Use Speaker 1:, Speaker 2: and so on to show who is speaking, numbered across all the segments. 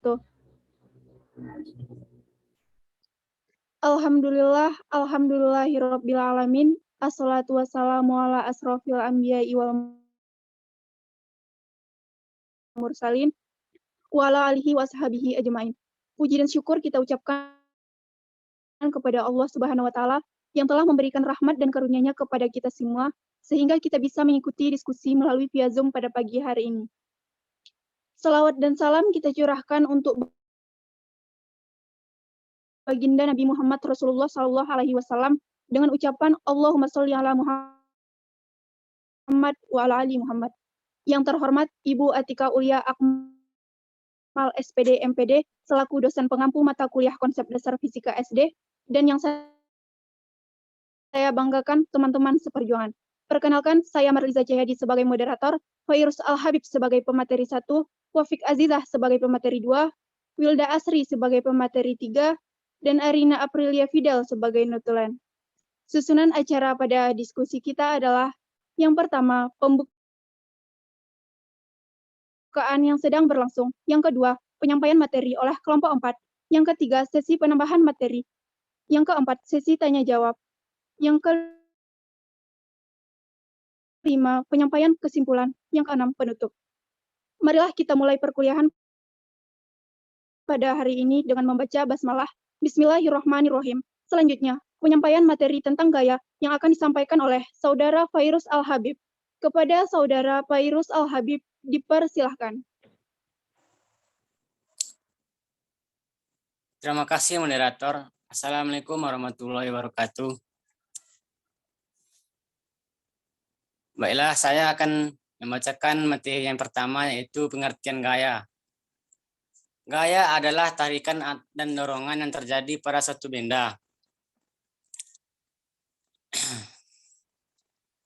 Speaker 1: wabarakatuh. Alhamdulillahirabbil alamin. Assalatu wassalamu ala asrofil anbiya'i wal mursalin wa ala alihi wa ashabihi ajmain. Puji dan syukur kita ucapkan kepada Allah Subhanahu wa taala yang telah memberikan rahmat dan karunia-Nya kepada kita semua sehingga kita bisa mengikuti diskusi melalui via Zoom pada pagi hari ini. Salawat dan salam kita curahkan untuk baginda Nabi Muhammad Rasulullah Shallallahu Alaihi Wasallam dengan ucapan Allahumma sholli ala Muhammad wa ala ali Muhammad. Yang terhormat Ibu Atika Ulia Akmal SPD MPD selaku dosen pengampu mata kuliah konsep dasar fisika SD dan yang saya banggakan teman-teman seperjuangan. Perkenalkan, saya Marliza Jayadi sebagai moderator, Fairuz Al-Habib sebagai pemateri 1, Wafik Azizah sebagai pemateri 2, Wilda Asri sebagai pemateri 3, dan Arina Aprilia Fidel sebagai notulen. Susunan acara pada diskusi kita adalah yang pertama, pembukaan yang sedang berlangsung. Yang kedua, penyampaian materi oleh kelompok 4. Yang ketiga, sesi penambahan materi. Yang keempat, sesi tanya-jawab. Yang kelima, penyampaian kesimpulan. Yang keenam, penutup. Marilah kita mulai perkuliahan pada hari ini dengan membaca basmalah. Bismillahirrahmanirrahim. Selanjutnya, penyampaian materi tentang gaya yang akan disampaikan oleh Saudara Fairuz Al-Habib. Kepada Saudara Fairuz Al-Habib, dipersilahkan.
Speaker 2: Terima kasih moderator. Assalamualaikum warahmatullahi wabarakatuh. Baiklah, saya akan membacakan materi yang pertama yaitu pengertian gaya. Gaya adalah tarikan dan dorongan yang terjadi pada suatu benda.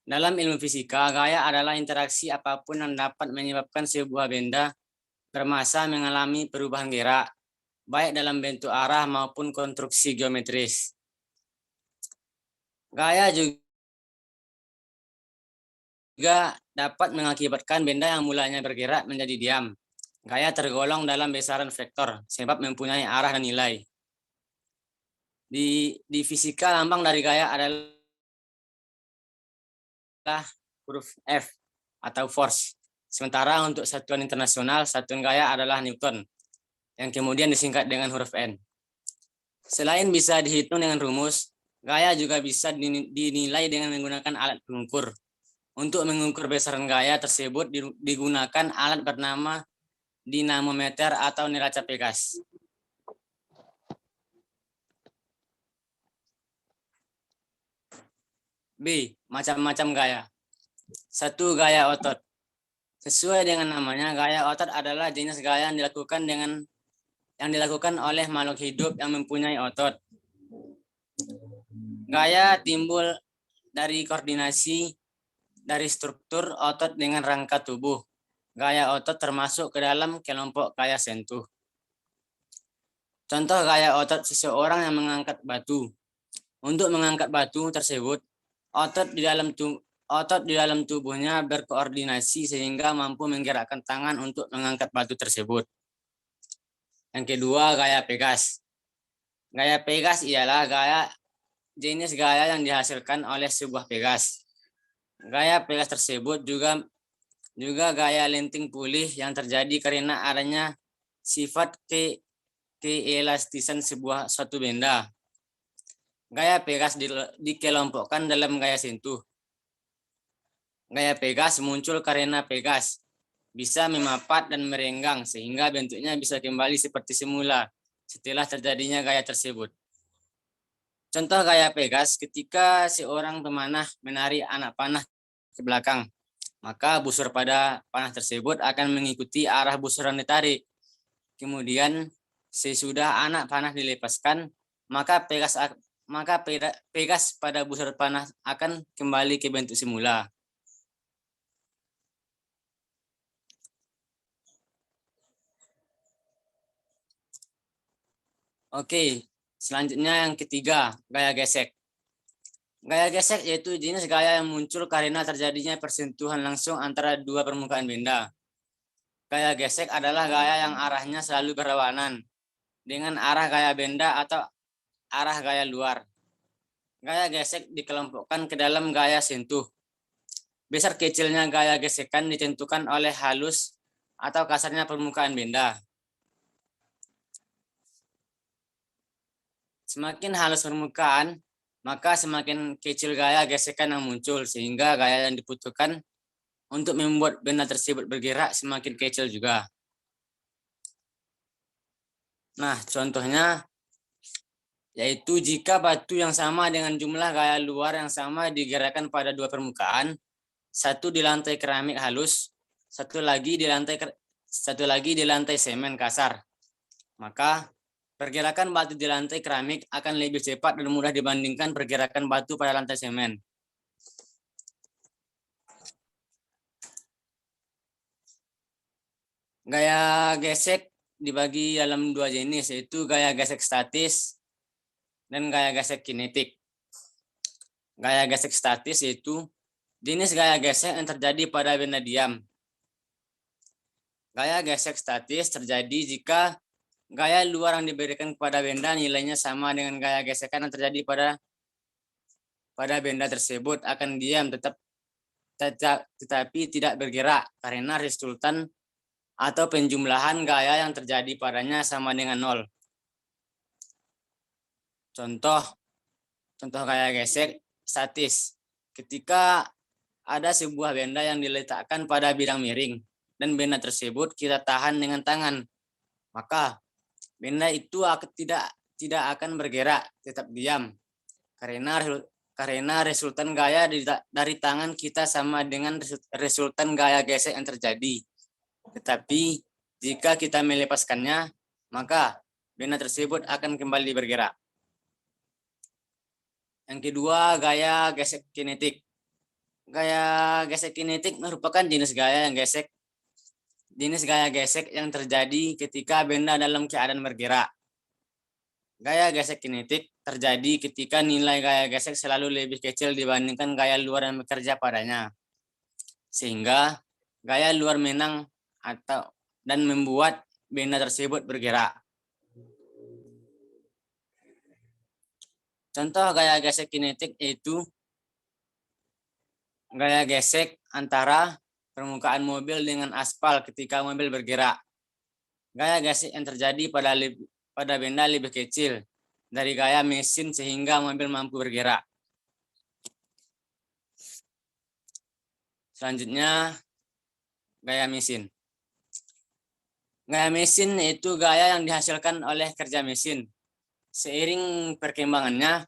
Speaker 2: Dalam ilmu fisika, gaya adalah interaksi apapun yang dapat menyebabkan sebuah benda bermassa mengalami perubahan gerak, baik dalam bentuk arah maupun konstruksi geometris. Gaya juga dapat mengakibatkan benda yang mulanya bergerak menjadi diam. Gaya tergolong dalam besaran vektor, sebab mempunyai arah dan nilai. Di fisika, lambang dari gaya adalah huruf F atau force. Sementara untuk satuan internasional, satuan gaya adalah Newton, yang kemudian disingkat dengan huruf N. Selain bisa dihitung dengan rumus, gaya juga bisa dinilai dengan menggunakan alat pengukur. Untuk mengukur besaran gaya tersebut digunakan alat bernama dinamometer atau neraca Pegas. B. Macam-macam gaya. 1. Gaya otot. Sesuai dengan namanya, gaya otot adalah jenis gaya yang dilakukan oleh makhluk hidup yang mempunyai otot. Gaya timbul dari koordinasi dari struktur otot dengan rangka tubuh. Gaya otot termasuk ke dalam kelompok gaya sentuh. Contoh gaya otot seseorang yang mengangkat batu. Untuk mengangkat batu tersebut, otot di dalam tubuhnya berkoordinasi sehingga mampu menggerakkan tangan untuk mengangkat batu tersebut. Yang kedua, gaya Pegas. Gaya Pegas ialah jenis gaya yang dihasilkan oleh sebuah pegas. Gaya Pegas tersebut juga gaya lenting pulih yang terjadi karena adanya sifat keelastisan suatu benda. Gaya Pegas dikelompokkan dalam gaya sentuh. Gaya Pegas muncul karena pegas bisa memapat dan merenggang sehingga bentuknya bisa kembali seperti semula setelah terjadinya gaya tersebut. Contoh gaya Pegas ketika seorang pemanah menarik anak panah ke belakang, maka busur pada panah tersebut akan mengikuti arah busur yang ditarik. Kemudian sesudah anak panah dilepaskan, maka Pegas pada busur panah akan kembali ke bentuk semula. Oke, selanjutnya yang ketiga, gaya gesek. Gaya gesek yaitu jenis gaya yang muncul karena terjadinya persentuhan langsung antara dua permukaan benda. Gaya gesek adalah gaya yang arahnya selalu berlawanan dengan arah gaya benda atau arah gaya luar. Gaya gesek dikelompokkan ke dalam gaya sentuh. Besar kecilnya gaya gesekan ditentukan oleh halus atau kasarnya permukaan benda. Semakin halus permukaan, maka semakin kecil gaya gesekan yang muncul, sehingga gaya yang dibutuhkan untuk membuat benda tersebut bergerak semakin kecil juga. Nah, contohnya yaitu jika batu yang sama dengan jumlah gaya luar yang sama digerakkan pada dua permukaan, satu di lantai keramik halus, satu lagi di lantai semen kasar. Maka pergerakan batu di lantai keramik akan lebih cepat dan mudah dibandingkan pergerakan batu pada lantai semen. Gaya gesek dibagi dalam dua jenis, yaitu gaya gesek statis dan gaya gesek kinetik. Gaya gesek statis yaitu jenis gaya gesek yang terjadi pada benda diam. Gaya gesek statis terjadi jika gaya luar yang diberikan kepada benda nilainya sama dengan gaya gesekan yang terjadi pada benda tersebut akan diam tetapi tidak bergerak karena resultan atau penjumlahan gaya yang terjadi padanya sama dengan 0. Contoh gaya gesek statis. Ketika ada sebuah benda yang diletakkan pada bidang miring dan benda tersebut kita tahan dengan tangan, maka benda itu tidak akan bergerak, tetap diam karena resultan gaya dari tangan kita sama dengan resultan gaya gesek yang terjadi. Tetapi jika kita melepaskannya, maka benda tersebut akan kembali bergerak. Yang kedua, gaya gesek kinetik. Gaya gesek kinetik merupakan jenis gaya gesek yang terjadi ketika benda dalam keadaan bergerak. Gaya gesek kinetik terjadi ketika nilai gaya gesek selalu lebih kecil dibandingkan gaya luar yang bekerja padanya. Sehingga gaya luar menang dan membuat benda tersebut bergerak. Contoh gaya gesek kinetik yaitu gaya gesek antara permukaan mobil dengan aspal ketika mobil bergerak. Gaya gesek yang terjadi pada benda lebih kecil dari gaya mesin sehingga mobil mampu bergerak. Selanjutnya, gaya mesin. Gaya mesin yaitu gaya yang dihasilkan oleh kerja mesin. Seiring perkembangan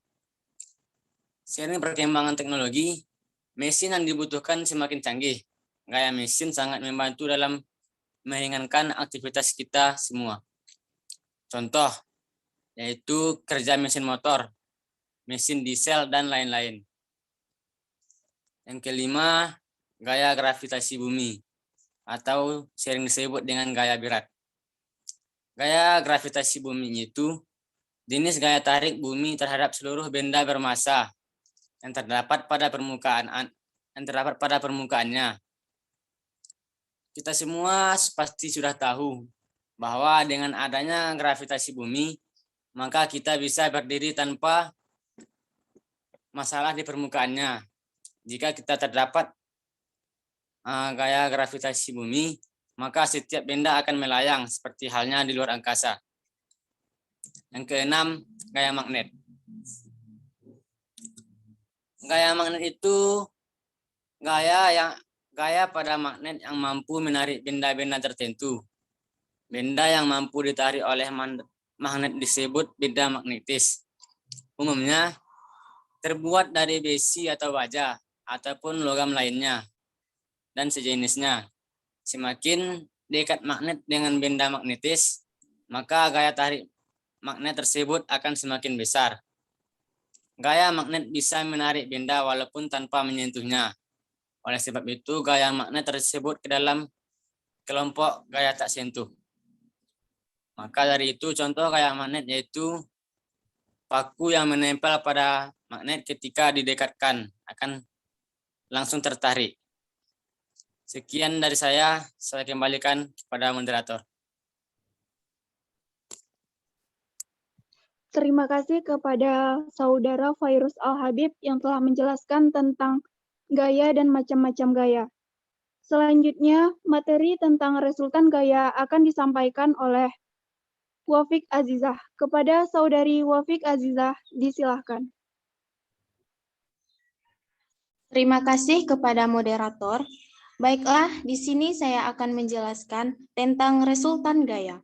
Speaker 2: teknologi, mesin yang dibutuhkan semakin canggih. Gaya mesin sangat membantu dalam meringankan aktivitas kita semua. Contoh, yaitu kerja mesin motor, mesin diesel, dan lain-lain. Yang kelima, gaya gravitasi bumi, atau sering disebut dengan gaya berat. Gaya gravitasi bumi itu jenis gaya tarik bumi terhadap seluruh benda bermassa yang terdapat pada permukaannya. Kita semua pasti sudah tahu bahwa dengan adanya gravitasi bumi, maka kita bisa berdiri tanpa masalah di permukaannya. Jika kita terdapat gaya gravitasi bumi, maka setiap benda akan melayang seperti halnya di luar angkasa. Yang keenam, gaya magnet. Gaya magnet itu gaya pada magnet yang mampu menarik benda-benda tertentu. Benda yang mampu ditarik oleh magnet disebut benda magnetis. Umumnya terbuat dari besi atau baja ataupun logam lainnya dan sejenisnya. Semakin dekat magnet dengan benda magnetis, maka gaya tarik magnet tersebut akan semakin besar. Gaya magnet bisa menarik benda walaupun tanpa menyentuhnya. Oleh sebab itu, gaya magnet tersebut ke dalam kelompok gaya tak sentuh. Maka dari itu, contoh gaya magnet yaitu paku yang menempel pada magnet ketika didekatkan akan langsung tertarik. Sekian dari saya kembalikan kepada moderator.
Speaker 1: Terima kasih kepada Saudara Fairuz Al-Habib yang telah menjelaskan tentang gaya dan macam-macam gaya. Selanjutnya, materi tentang resultan gaya akan disampaikan oleh Wafik Azizah. Kepada Saudari Wafik Azizah, disilahkan.
Speaker 3: Terima kasih kepada moderator. Baiklah, di sini saya akan menjelaskan tentang resultan gaya.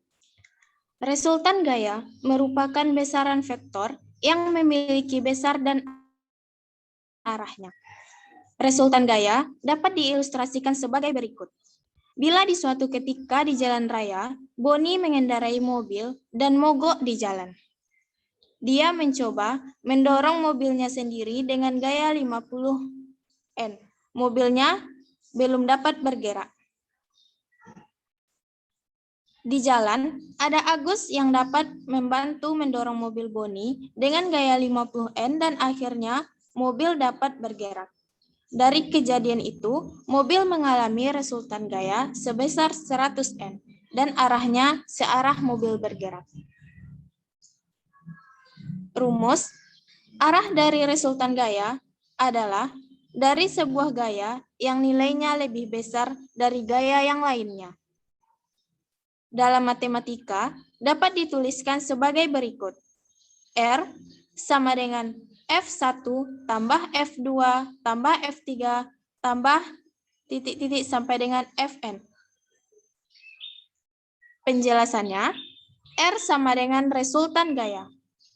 Speaker 3: Resultan gaya merupakan besaran vektor yang memiliki besar dan arahnya. Resultan gaya dapat diilustrasikan sebagai berikut. Bila di suatu ketika di jalan raya, Boni mengendarai mobil dan mogok di jalan. Dia mencoba mendorong mobilnya sendiri dengan gaya 50 N. Mobilnya belum dapat bergerak. Di jalan, ada Agus yang dapat membantu mendorong mobil Boni dengan gaya 50 N dan akhirnya mobil dapat bergerak. Dari kejadian itu, mobil mengalami resultan gaya sebesar 100 N dan arahnya searah mobil bergerak. Rumus, arah dari resultan gaya adalah dari sebuah gaya yang nilainya lebih besar dari gaya yang lainnya. Dalam matematika, dapat dituliskan sebagai berikut. R sama dengan F1 tambah F2 tambah F3 tambah titik-titik sampai dengan Fn. Penjelasannya, R sama dengan resultan gaya,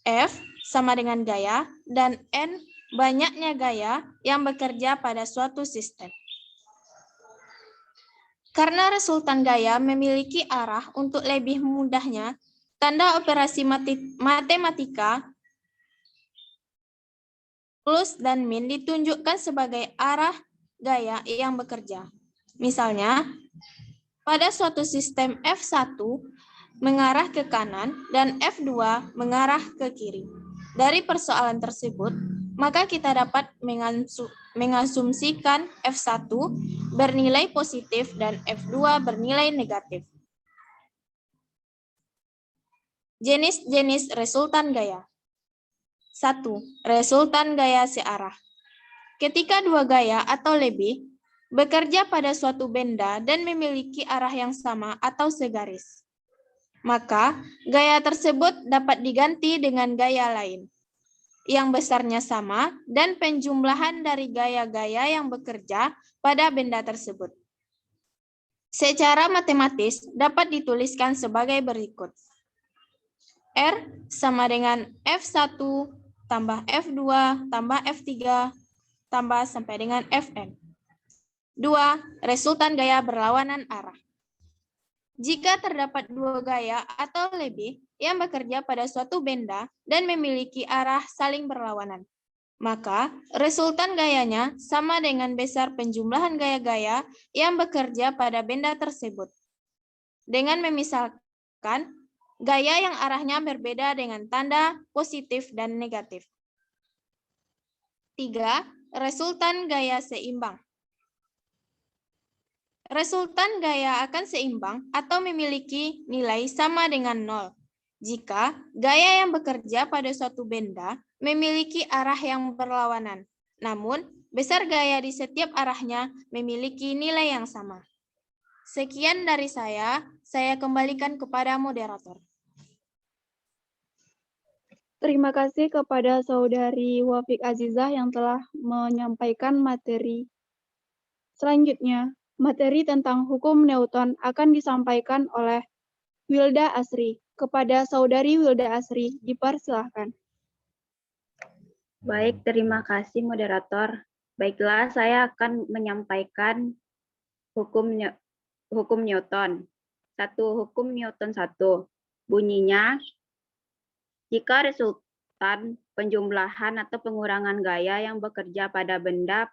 Speaker 3: F sama dengan gaya, dan N banyaknya gaya yang bekerja pada suatu sistem. Karena resultan gaya memiliki arah untuk lebih mudahnya, tanda operasi matematika plus dan min ditunjukkan sebagai arah gaya yang bekerja. Misalnya, pada suatu sistem F1 mengarah ke kanan dan F2 mengarah ke kiri. Dari persoalan tersebut, maka kita dapat mengasumsikan F1 bernilai positif dan F2 bernilai negatif. Jenis-jenis resultan gaya. 1. Resultan gaya searah. Ketika dua gaya atau lebih bekerja pada suatu benda dan memiliki arah yang sama atau segaris, maka gaya tersebut dapat diganti dengan gaya lain yang besarnya sama dan penjumlahan dari gaya-gaya yang bekerja pada benda tersebut. Secara matematis dapat dituliskan sebagai berikut. R sama dengan F1 tambah F2 tambah F3 tambah sampai dengan Fn. 2. Resultan gaya berlawanan arah. Jika terdapat dua gaya atau lebih yang bekerja pada suatu benda dan memiliki arah saling berlawanan, maka resultan gayanya sama dengan besar penjumlahan gaya-gaya yang bekerja pada benda tersebut. Dengan memisalkan gaya yang arahnya berbeda dengan tanda positif dan negatif. 3. Resultan gaya seimbang. Resultan gaya akan seimbang atau memiliki nilai sama dengan 0 jika gaya yang bekerja pada suatu benda memiliki arah yang berlawanan, namun besar gaya di setiap arahnya memiliki nilai yang sama. Sekian dari saya kembalikan kepada moderator.
Speaker 1: Terima kasih kepada Saudari Wafik Azizah yang telah menyampaikan materi. Selanjutnya, materi tentang hukum Newton akan disampaikan oleh Wilda Asri. Kepada Saudari Wilda Asri, dipersilahkan.
Speaker 4: Baik, terima kasih moderator. Baiklah, saya akan menyampaikan hukum Newton. 1. Hukum Newton 1. Bunyinya, jika resultan penjumlahan atau pengurangan gaya yang bekerja pada benda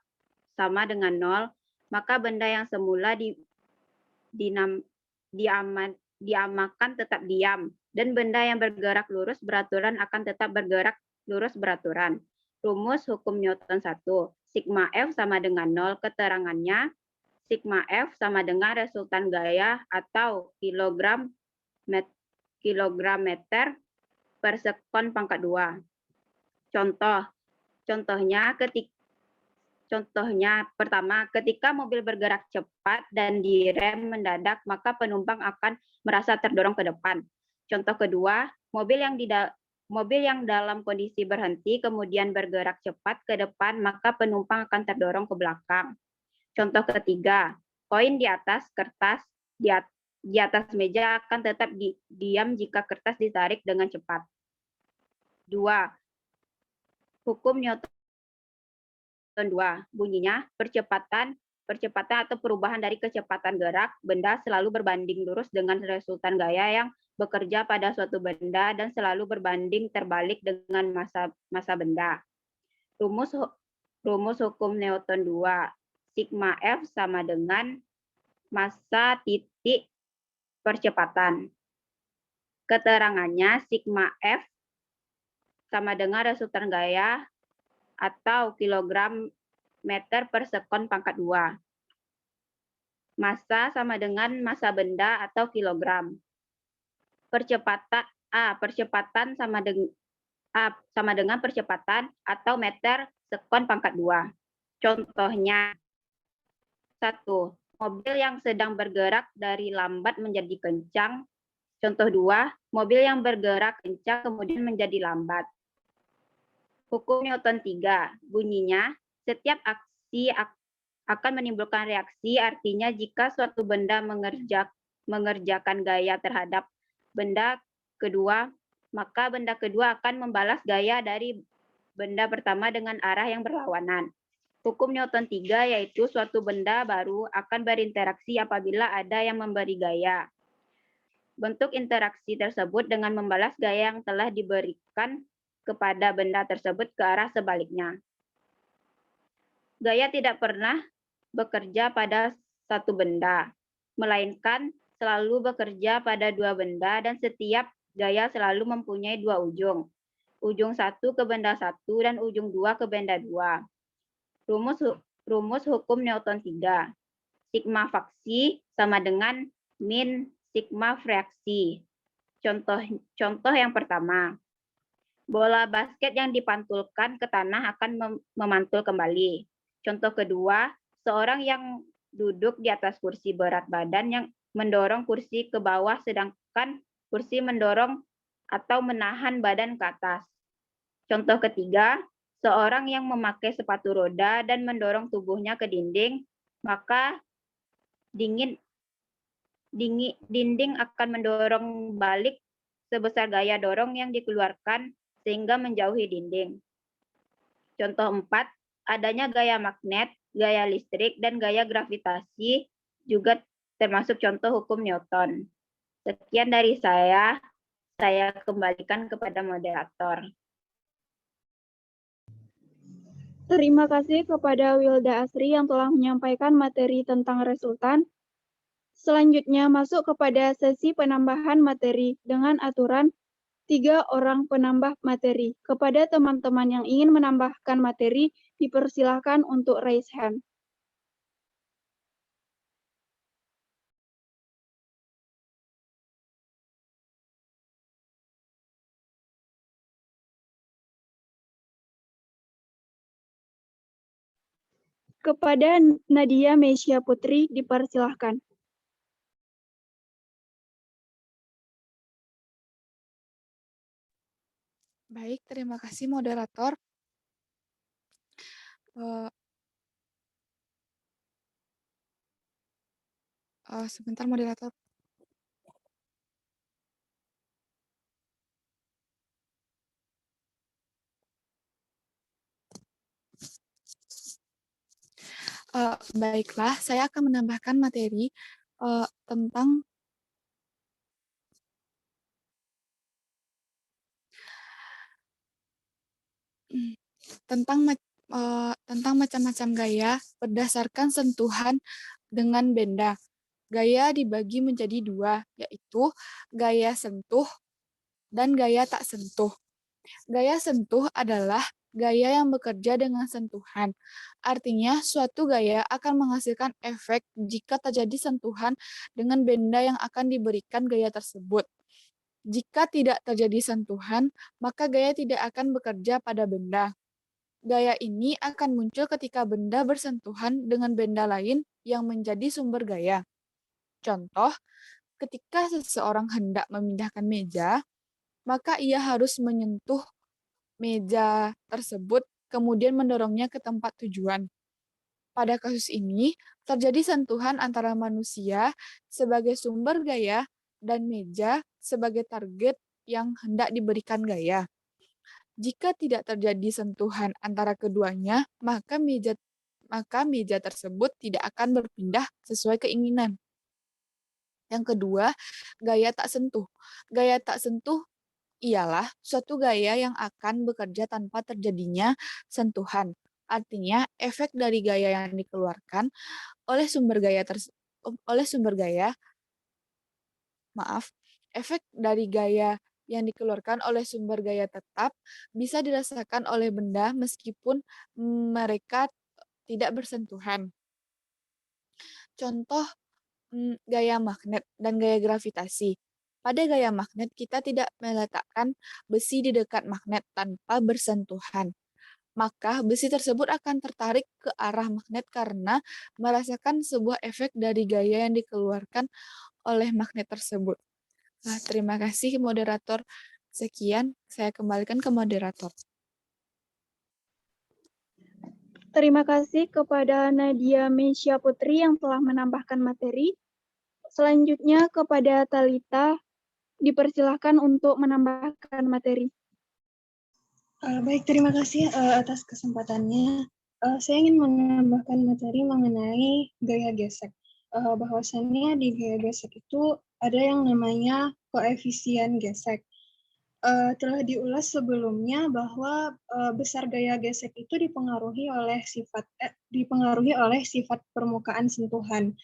Speaker 4: sama dengan 0, maka benda yang semula diamakan tetap diam, dan benda yang bergerak lurus beraturan akan tetap bergerak lurus beraturan. Rumus hukum Newton 1. Sigma F sama dengan 0, keterangannya, sigma F sama dengan resultan gaya atau kilogram meter per sekon pangkat 2. Contohnya pertama, ketika mobil bergerak cepat dan direm mendadak, maka penumpang akan merasa terdorong ke depan. Contoh kedua, mobil yang dalam kondisi berhenti kemudian bergerak cepat ke depan, maka penumpang akan terdorong ke belakang. Contoh ketiga, koin di atas kertas di atas meja akan tetap diam jika kertas ditarik dengan cepat. 2. Hukum Newton 2. Bunyinya, percepatan atau perubahan dari kecepatan gerak benda selalu berbanding lurus dengan resultan gaya yang bekerja pada suatu benda dan selalu berbanding terbalik dengan massa benda. Rumus hukum Newton 2. Sigma F sama dengan massa titik percepatan. Keterangannya, sigma F sama dengan resultan gaya atau kilogram meter per sekon pangkat 2. Massa sama dengan massa benda atau kilogram. Percepatan sama dengan percepatan atau meter sekon pangkat 2. Contohnya, 1. Mobil yang sedang bergerak dari lambat menjadi kencang. Contoh 2. Mobil yang bergerak kencang kemudian menjadi lambat. Hukum Newton 3. Bunyinya, setiap aksi akan menimbulkan reaksi, artinya jika suatu benda mengerjakan gaya terhadap benda kedua, maka benda kedua akan membalas gaya dari benda pertama dengan arah yang berlawanan. Hukum Newton 3 yaitu suatu benda baru akan berinteraksi apabila ada yang memberi gaya. Bentuk interaksi tersebut dengan membalas gaya yang telah diberikan kepada benda tersebut ke arah sebaliknya. Gaya tidak pernah bekerja pada satu benda, melainkan selalu bekerja pada dua benda dan setiap gaya selalu mempunyai dua ujung. Ujung satu ke benda satu dan ujung dua ke benda dua. Rumus hukum Newton 3. Sigma faksi sama dengan min sigma fraksi. Contoh yang pertama. Bola basket yang dipantulkan ke tanah akan memantul kembali. Contoh kedua, seorang yang duduk di atas kursi berat badan yang mendorong kursi ke bawah sedangkan kursi mendorong atau menahan badan ke atas. Contoh ketiga, seorang yang memakai sepatu roda dan mendorong tubuhnya ke dinding, maka dinding akan mendorong balik sebesar gaya dorong yang dikeluarkan sehingga menjauhi dinding. Contoh 4, adanya gaya magnet, gaya listrik, dan gaya gravitasi juga termasuk contoh hukum Newton. Sekian dari saya kembalikan kepada moderator.
Speaker 1: Terima kasih kepada Wilda Asri yang telah menyampaikan materi tentang resultan. Selanjutnya masuk kepada sesi penambahan materi dengan aturan 3 orang penambah materi. Kepada teman-teman yang ingin menambahkan materi, dipersilahkan untuk raise hand. Kepada Nadia Mesia Putri, dipersilahkan.
Speaker 5: Baik, terima kasih moderator. Sebentar moderator. Baiklah, saya akan menambahkan materi tentang macam-macam gaya berdasarkan sentuhan dengan benda. Gaya dibagi menjadi dua, yaitu gaya sentuh dan gaya tak sentuh. Gaya sentuh adalah gaya yang bekerja dengan sentuhan. Artinya, suatu gaya akan menghasilkan efek jika terjadi sentuhan dengan benda yang akan diberikan gaya tersebut. Jika tidak terjadi sentuhan, maka gaya tidak akan bekerja pada benda. Gaya ini akan muncul ketika benda bersentuhan dengan benda lain yang menjadi sumber gaya. Contoh, ketika seseorang hendak memindahkan meja, maka ia harus menyentuh meja tersebut, kemudian mendorongnya ke tempat tujuan. Pada kasus ini, terjadi sentuhan antara manusia sebagai sumber gaya dan meja sebagai target yang hendak diberikan gaya. Jika tidak terjadi sentuhan antara keduanya, maka meja tersebut tidak akan berpindah sesuai keinginan. Yang kedua, gaya tak sentuh. Gaya tak sentuh ialah suatu gaya yang akan bekerja tanpa terjadinya sentuhan. Artinya, efek dari gaya yang dikeluarkan oleh sumber gaya efek dari gaya yang dikeluarkan oleh sumber gaya tetap bisa dirasakan oleh benda meskipun mereka tidak bersentuhan. Contoh gaya magnet dan gaya gravitasi. Pada gaya magnet, kita tidak meletakkan besi di dekat magnet tanpa bersentuhan. Maka besi tersebut akan tertarik ke arah magnet karena merasakan sebuah efek dari gaya yang dikeluarkan oleh magnet tersebut. Nah, terima kasih moderator. Sekian, saya kembalikan ke moderator.
Speaker 1: Terima kasih kepada Nadia Mesya Putri yang telah menambahkan materi. Selanjutnya kepada Talita, dipersilahkan untuk menambahkan materi.
Speaker 6: Baik, terima kasih atas kesempatannya. Saya ingin menambahkan materi mengenai gaya gesek. Bahwasannya di gaya gesek itu ada yang namanya koefisien gesek. Telah diulas sebelumnya bahwa besar gaya gesek itu dipengaruhi oleh sifat permukaan sentuhan.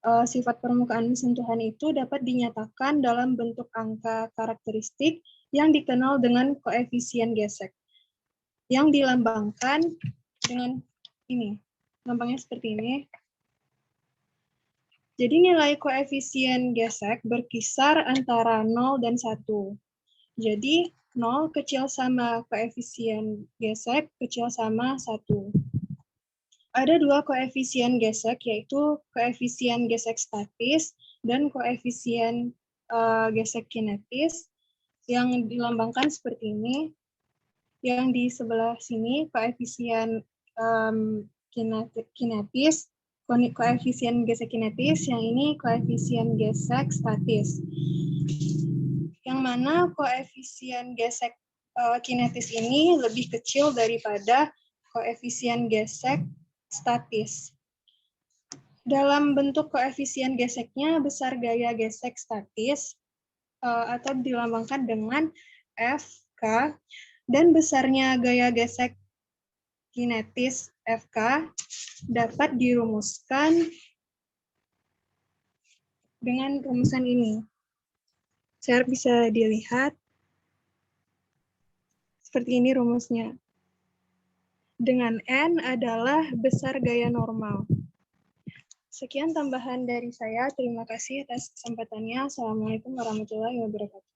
Speaker 6: Sifat permukaan sentuhan itu dapat dinyatakan dalam bentuk angka karakteristik yang dikenal dengan koefisien gesek, yang dilambangkan dengan ini. Lambangnya seperti ini. Jadi nilai koefisien gesek berkisar antara 0 dan 1. Jadi 0 kecil sama koefisien gesek kecil sama 1. Ada dua koefisien gesek, yaitu koefisien gesek statis dan koefisien gesek kinetis, yang dilambangkan seperti ini. Yang di sebelah sini koefisien kinetis, koefisien gesek kinetis, yang ini koefisien gesek statis. Yang mana koefisien gesek kinetis ini lebih kecil daripada koefisien gesek statis. Dalam bentuk koefisien geseknya, besar gaya gesek statis atau dilambangkan dengan Fk, dan besarnya gaya gesek kinetis Fk dapat dirumuskan dengan rumusan ini. Saya bisa dilihat seperti ini rumusnya. Dengan N adalah besar gaya normal. Sekian tambahan dari saya. Terima kasih atas kesempatannya. Assalamualaikum warahmatullahi wabarakatuh.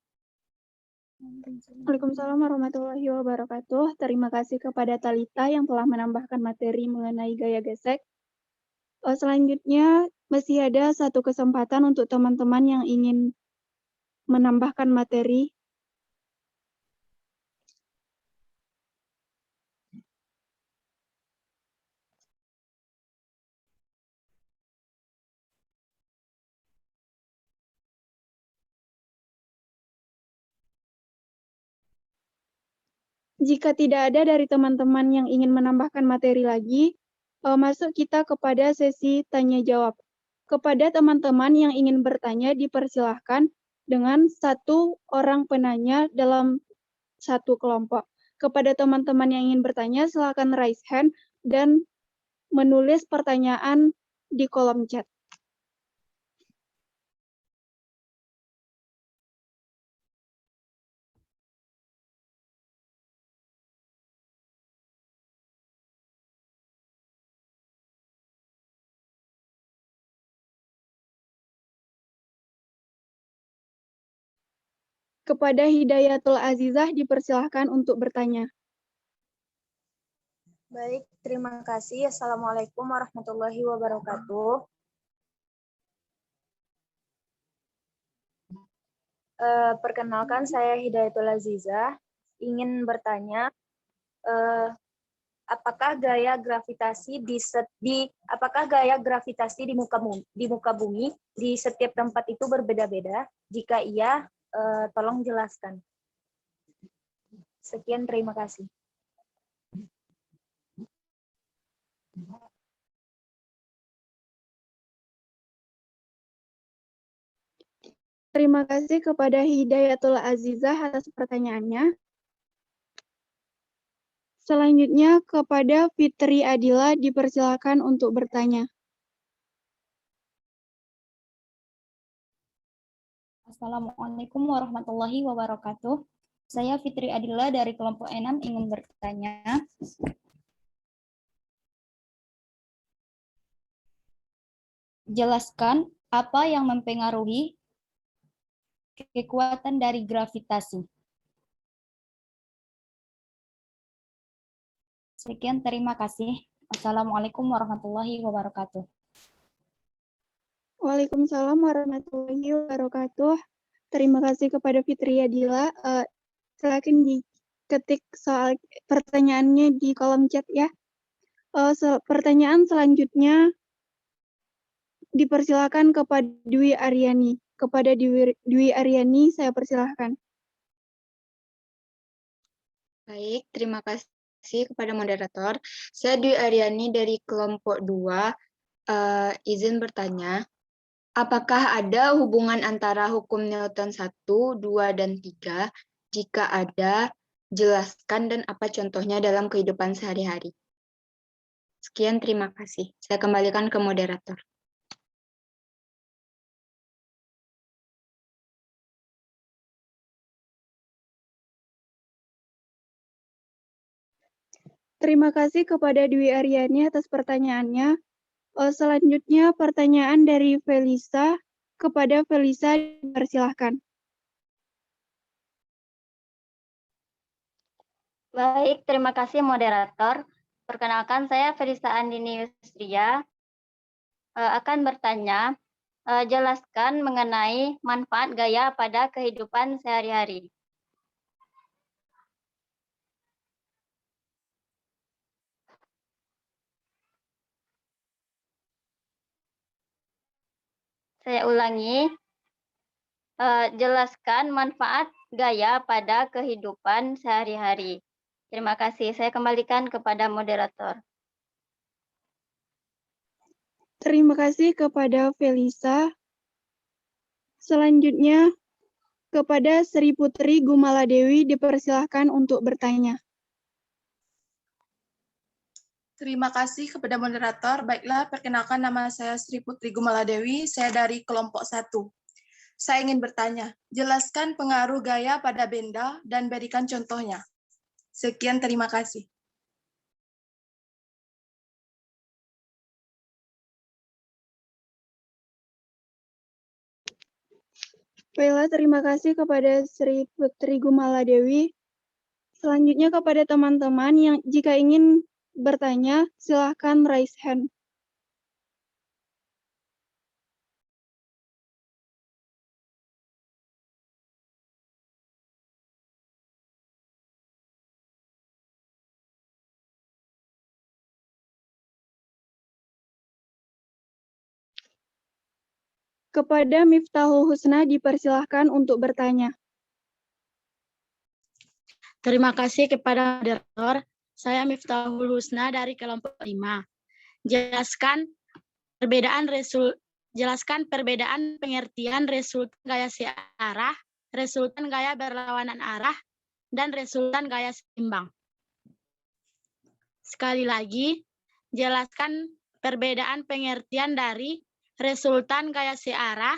Speaker 1: Waalaikumsalam warahmatullahi wabarakatuh. Terima kasih kepada Talita yang telah menambahkan materi mengenai gaya gesek. Selanjutnya, masih ada satu kesempatan untuk teman-teman yang ingin menambahkan materi. Jika tidak ada dari teman-teman yang ingin menambahkan materi lagi, masuk kita kepada sesi tanya-jawab. Kepada teman-teman yang ingin bertanya, dipersilahkan dengan satu orang penanya dalam satu kelompok. Kepada teman-teman yang ingin bertanya, silakan raise hand dan menulis pertanyaan di kolom chat. Kepada Hidayatul Azizah dipersilahkan untuk bertanya.
Speaker 7: Baik, terima kasih. Assalamualaikum warahmatullahi wabarakatuh. Perkenalkan, saya Hidayatul Azizah. Ingin bertanya, apakah gaya gravitasi di muka bumi di setiap tempat itu berbeda-beda? Jika iya, tolong jelaskan. Sekian, terima kasih.
Speaker 1: Terima kasih kepada Hidayatul Azizah atas pertanyaannya. Selanjutnya kepada Fitri Adila dipersilakan untuk bertanya.
Speaker 8: Assalamualaikum warahmatullahi wabarakatuh. Saya Fitri Adila dari kelompok 6 ingin bertanya. Jelaskan apa yang mempengaruhi kekuatan dari gravitasi. Sekian, terima kasih. Assalamualaikum warahmatullahi wabarakatuh.
Speaker 1: Waalaikumsalam warahmatullahi wabarakatuh. Terima kasih kepada Fitri Adila. Silakan diketik soal pertanyaannya di kolom chat ya. Pertanyaan selanjutnya dipersilakan kepada Dwi Aryani. Kepada Dwi Aryani, saya persilahkan.
Speaker 9: Baik, terima kasih kepada moderator. Saya Dwi Aryani dari kelompok 2. Izin bertanya, apakah ada hubungan antara hukum Newton 1, 2, dan 3? Jika ada, jelaskan dan apa contohnya dalam kehidupan sehari-hari. Sekian, terima kasih. Saya kembalikan ke moderator.
Speaker 1: Terima kasih kepada Dwi Aryani atas pertanyaannya. Selanjutnya pertanyaan dari Felisa. Kepada Felisa dipersilahkan.
Speaker 10: Baik, terima kasih moderator. Perkenalkan, saya Felisa Andini Yusria akan bertanya, jelaskan mengenai manfaat gaya pada kehidupan sehari-hari. Saya ulangi, jelaskan manfaat gaya pada kehidupan sehari-hari. Terima kasih. Saya kembalikan kepada moderator.
Speaker 1: Terima kasih kepada Felisa. Selanjutnya kepada Sri Putri Gumaladewi dipersilahkan untuk bertanya.
Speaker 11: Terima kasih kepada moderator. Baiklah, perkenalkan nama saya Sri Putri Gumaladewi, saya dari kelompok 1. Saya ingin bertanya, jelaskan pengaruh gaya pada benda dan berikan contohnya. Sekian, terima kasih.
Speaker 1: Baiklah, terima kasih kepada Sri Putri Gumaladewi. Selanjutnya kepada teman-teman yang jika ingin bertanya, silahkan raise hand. Kepada Miftahul Husna dipersilahkan untuk bertanya.
Speaker 12: Terima kasih kepada moderator. Saya Miftahul Husna dari kelompok 5. Jelaskan perbedaan pengertian resultan gaya searah, resultan gaya berlawanan arah, dan resultan gaya seimbang. Sekali lagi, jelaskan perbedaan pengertian dari resultan gaya searah,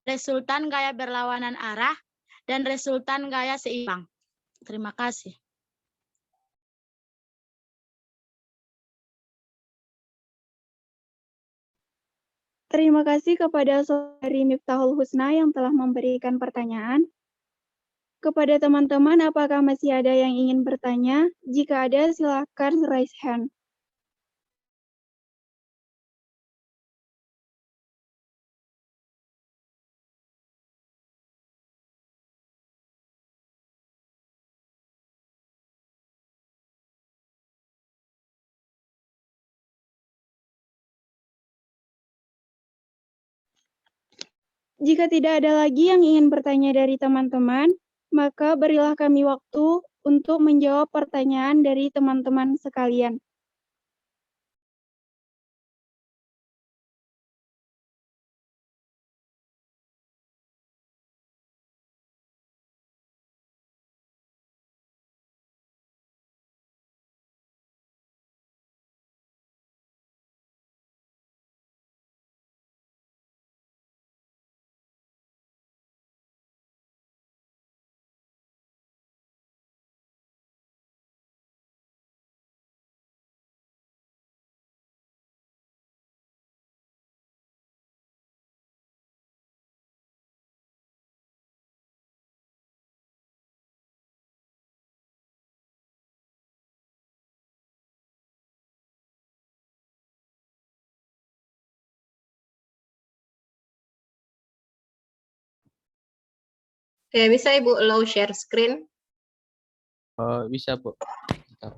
Speaker 12: resultan gaya berlawanan arah, dan resultan gaya seimbang. Terima kasih.
Speaker 1: Terima kasih kepada Saudari Miftahul Husna yang telah memberikan pertanyaan. Kepada teman-teman, apakah masih ada yang ingin bertanya? Jika ada, silakan raise hand. Jika tidak ada lagi yang ingin bertanya dari teman-teman, maka berilah kami waktu untuk menjawab pertanyaan dari teman-teman sekalian.
Speaker 13: Oke, bisa Ibu allow share screen?
Speaker 14: Bisa, Bu. Bentar.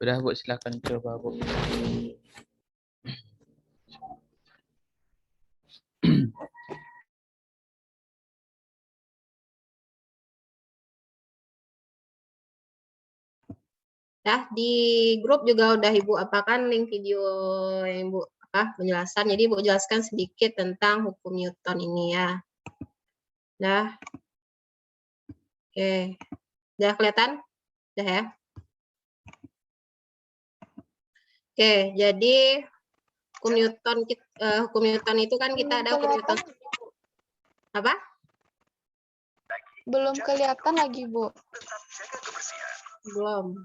Speaker 14: Udah, Bu, silakan coba, Bu.
Speaker 13: Ya, di grup juga udah Ibu apakan link video yang Ibu penjelasan. Jadi Ibu jelaskan sedikit tentang hukum Newton ini ya. Nah, oke. Udah kelihatan? Udah ya? Oke, jadi hukum Newton itu kan kita ada hukum Newton. Apa?
Speaker 5: Belum kelihatan lagi, Bu.
Speaker 13: Belum.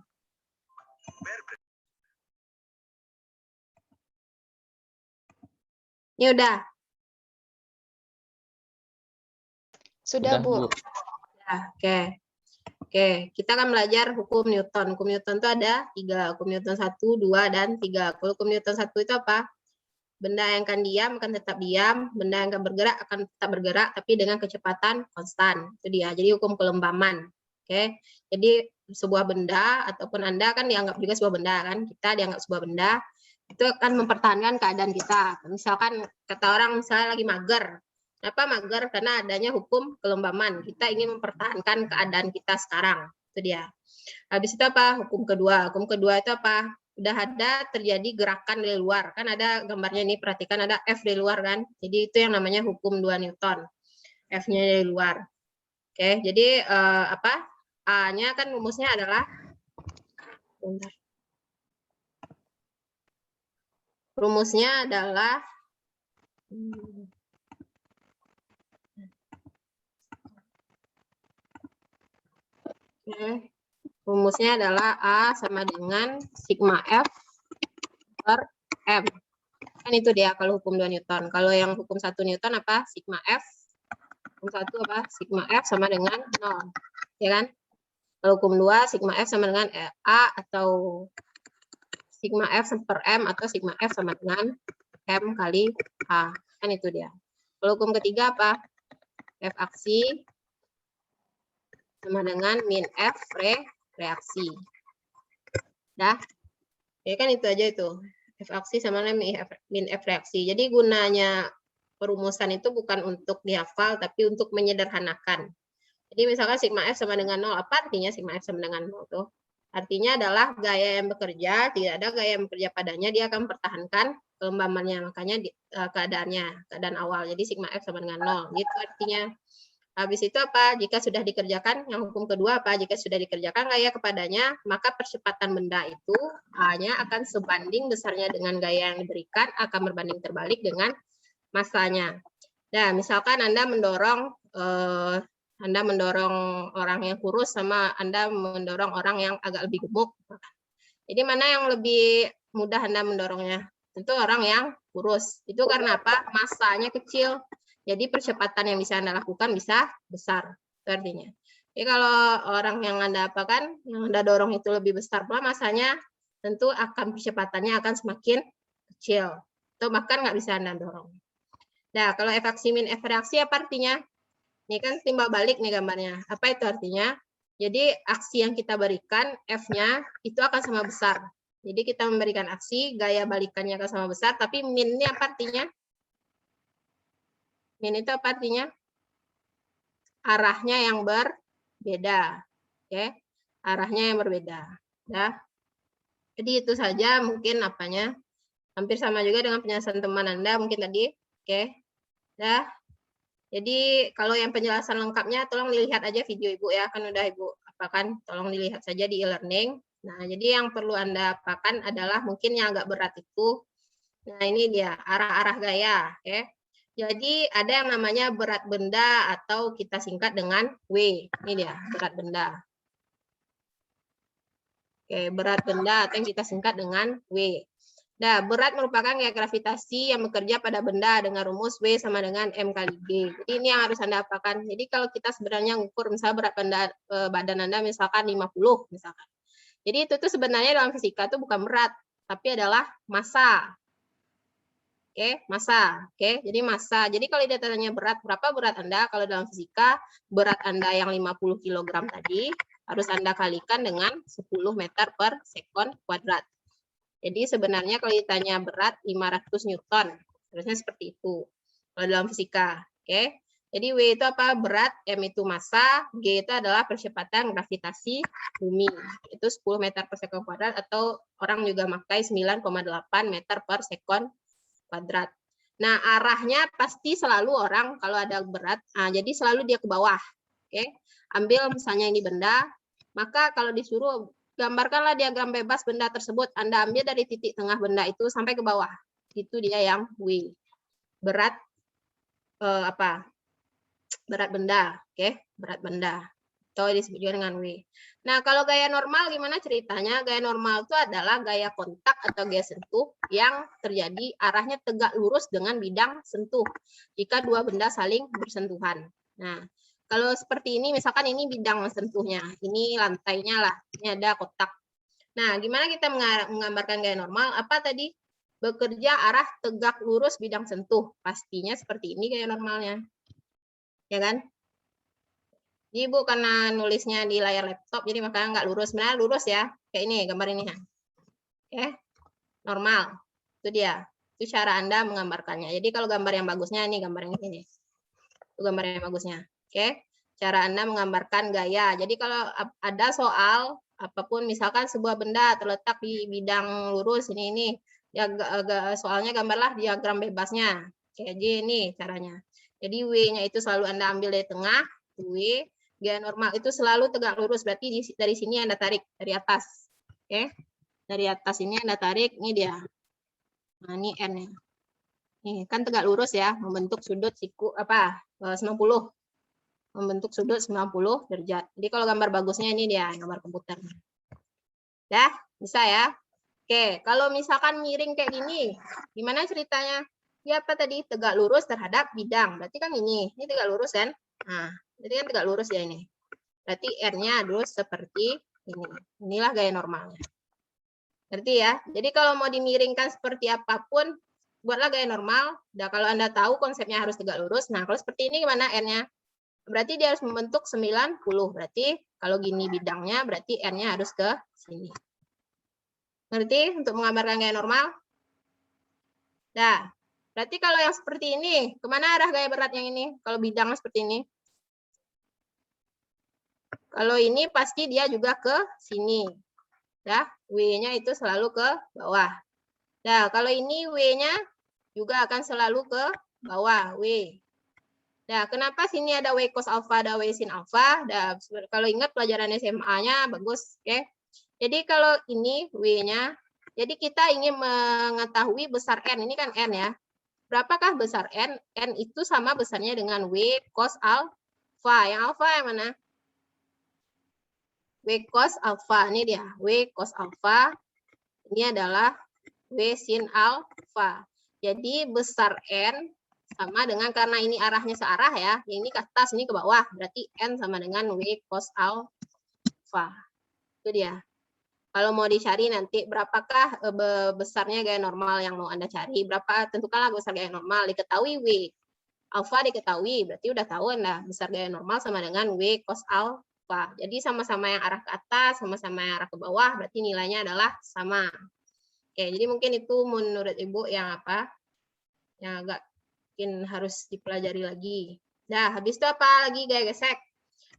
Speaker 13: Ini udah.
Speaker 5: Sudah, Bu.
Speaker 13: Ya, oke. Oke, kita akan belajar hukum Newton. Hukum Newton itu ada 3. Hukum Newton 1, 2, dan 3. Kalau hukum Newton 1 itu apa? Benda yang akan diam akan tetap diam, benda yang akan bergerak akan tetap bergerak, tapi dengan kecepatan konstan. Itu dia. Jadi hukum kelembaman. Oke. Jadi sebuah benda ataupun Anda kan dianggap juga sebuah benda kan? Kita dianggap sebuah benda. Itu akan mempertahankan keadaan kita. Misalkan kata orang misalnya lagi mager. Kenapa mager? Karena adanya hukum kelembaman. Kita ingin mempertahankan keadaan kita sekarang. Itu dia. Habis itu apa? Hukum kedua. Hukum kedua itu apa? Udah ada terjadi gerakan dari luar. Kan ada gambarnya ini, perhatikan ada F dari luar kan. Jadi itu yang namanya hukum 2 Newton. F-nya dari luar. Oke, jadi A-nya kan rumusnya adalah rumusnya adalah A sama dengan sigma F per M. Kan itu dia kalau hukum 2 Newton. Kalau yang hukum 1 Newton apa? Sigma F. Hukum 1 apa? Sigma F sama dengan 0. Ya kan? Kalau hukum 2 sigma F sama dengan A atau sigma F per M atau sigma F sama dengan M kali A. Kan itu dia. Kalau hukum ketiga apa? F aksi sama dengan min F reaksi. Dah. Ya kan itu aja itu. F aksi sama dengan min F reaksi. Jadi gunanya perumusan itu bukan untuk dihafal, tapi untuk menyederhanakan. Jadi misalkan sigma F sama dengan 0. Apa artinya sigma F sama dengan 0 tuh? Artinya adalah gaya yang bekerja, tidak ada gaya yang bekerja padanya, dia akan mempertahankan kelembamannya. Makanya keadaan awal. Jadi sigma F sama dengan 0. Gitu artinya. Habis itu apa? Jika sudah dikerjakan, yang hukum kedua apa? Jika sudah dikerjakan gaya kepadanya, maka percepatan benda itu hanya akan sebanding besarnya dengan gaya yang diberikan, akan berbanding terbalik dengan masanya. Nah, misalkan Anda mendorong orang yang kurus sama Anda mendorong orang yang agak lebih gemuk. Jadi mana yang lebih mudah Anda mendorongnya? tentu orang yang kurus. Itu karena apa? Masanya kecil. Jadi percepatan yang bisa Anda lakukan bisa besar. Itu artinya. Jadi kalau orang yang Anda apakan, yang Anda dorong itu lebih besar pula masanya, tentu akan percepatannya akan semakin kecil. Atau bahkan nggak bisa Anda dorong. Nah, kalau F aksi min F reaksi apa artinya? Ini kan timbal balik nih gambarnya. Apa itu artinya? Jadi aksi yang kita berikan, F-nya itu akan sama besar. Jadi kita memberikan aksi, gaya balikannya akan sama besar, tapi min ini apa artinya? Min itu apa artinya? Arahnya yang berbeda. Oke, arahnya yang berbeda. Ya. Jadi itu saja mungkin apanya. Hampir sama juga dengan penjelasan teman Anda mungkin tadi. Oke. Ya. Jadi kalau yang penjelasan lengkapnya tolong dilihat aja video Ibu ya, kan udah Ibu apakan, tolong dilihat saja di e-learning. Nah, jadi yang perlu Anda apakan adalah mungkin yang agak berat itu. Nah, ini dia arah-arah gaya, oke. Jadi ada yang namanya berat benda atau kita singkat dengan W. Ini dia berat benda. Oke, berat benda atau yang kita singkat dengan W. Nah, berat merupakan gaya gravitasi yang bekerja pada benda dengan rumus W sama dengan M kali G. Jadi ini yang harus Anda apakan. Jadi kalau kita sebenarnya ngukur misalnya berat badan Anda misalkan 50 misalkan. Jadi itu tuh sebenarnya dalam fisika itu bukan berat, tapi adalah massa. Oke, massa. Oke, jadi massa. Jadi kalau ditanya berat, berapa berat Anda? Kalau dalam fisika, berat Anda yang 50 kg tadi harus Anda kalikan dengan 10 meter per sekon kuadrat. Jadi sebenarnya kalau ditanya berat 500 Newton, harusnya seperti itu. Kalau dalam fisika, oke. Jadi W itu apa? Berat, M itu massa, G itu adalah percepatan gravitasi bumi. Itu 10 meter per sekon kuadrat atau orang juga pakai 9,8 meter per sekon kuadrat. Nah, arahnya pasti selalu orang kalau ada berat, jadi selalu dia ke bawah. Oke. Ambil misalnya ini benda, maka kalau disuruh gambarkanlah diagram bebas benda tersebut, Anda ambil dari titik tengah benda itu sampai ke bawah. Itu dia yang W. Berat berat benda, oke, berat benda. Atau disebut juga dengan W. Nah, kalau gaya normal gimana ceritanya? Gaya normal itu adalah gaya kontak atau gaya sentuh yang terjadi arahnya tegak lurus dengan bidang sentuh jika dua benda saling bersentuhan. Nah, kalau seperti ini, misalkan ini bidang sentuhnya, ini lantainya lah, ini ada kotak. Nah, gimana kita menggambarkan gaya normal? Apa tadi? Bekerja arah tegak lurus bidang sentuh. Pastinya seperti ini gaya normalnya. Ya kan? Jadi Ibu karena nulisnya di layar laptop, jadi makanya nggak lurus. Sebenarnya lurus ya, kayak ini, gambar ini. Oke, normal. Itu dia. Itu cara Anda menggambarkannya. Jadi kalau gambar yang bagusnya, ini gambar yang ini. Itu gambar yang bagusnya. Oke, cara Anda menggambarkan gaya. Jadi kalau ada soal, apapun, misalkan sebuah benda terletak di bidang lurus, ini. Ya, soalnya gambarlah diagram bebasnya. Oke, jadi ini caranya. Jadi W-nya itu selalu Anda ambil dari tengah, W. Gaya normal itu selalu tegak lurus, berarti dari sini Anda tarik, dari atas. Oke, dari atas ini Anda tarik, ini dia. Nah, ini N-nya. Ini kan tegak lurus ya, membentuk sudut 90. Membentuk sudut 90 derajat. Jadi kalau gambar bagusnya ini dia, gambar komputer. Ya, bisa ya. Oke, kalau misalkan miring kayak gini, gimana ceritanya? Ya apa tadi? Tegak lurus terhadap bidang. Berarti kan ini tegak lurus kan? Nah, jadi kan tegak lurus ya ini. Berarti R-nya harus seperti ini. Inilah gaya normalnya. Ngerti ya? Jadi kalau mau dimiringkan seperti apapun, buatlah gaya normal. Dan kalau Anda tahu konsepnya harus tegak lurus, nah kalau seperti ini gimana R-nya? Berarti dia harus membentuk 90. Berarti kalau gini bidangnya, berarti R-nya harus ke sini. Ngerti untuk menggambarkan gaya normal? Nah, berarti kalau yang seperti ini, kemana arah gaya berat yang ini? Kalau bidangnya seperti ini. Kalau ini pasti dia juga ke sini. Ya, W-nya itu selalu ke bawah. Nah, kalau ini W-nya juga akan selalu ke bawah, W. Nah, kenapa sini ada W cos alfa, ada W sin alfa? Nah, kalau ingat pelajaran SMA-nya bagus, oke. Jadi kalau ini W-nya, jadi kita ingin mengetahui besar N, ini kan N ya. Berapakah besar N? N itu sama besarnya dengan W cos alfa. Yang alfa yang mana? W cos alfa, ini dia. W cos alfa, ini adalah W W sin alfa. Jadi besar N sama dengan, karena ini arahnya searah ya, yang ini ke atas, ini ke bawah, berarti N sama dengan W cos alfa. Itu dia. Kalau mau dicari nanti berapakah besarnya gaya normal yang mau Anda cari, berapa, tentukanlah besar gaya normal, diketahui W. Alfa diketahui, berarti udah tahu Anda besar gaya normal sama dengan W cos alfa. Jadi sama-sama yang arah ke atas, sama-sama yang arah ke bawah, berarti nilainya adalah sama. Oke, jadi mungkin itu menurut Ibu yang apa? Yang agak mungkin harus dipelajari lagi. Nah, habis itu apa lagi gaya gesek?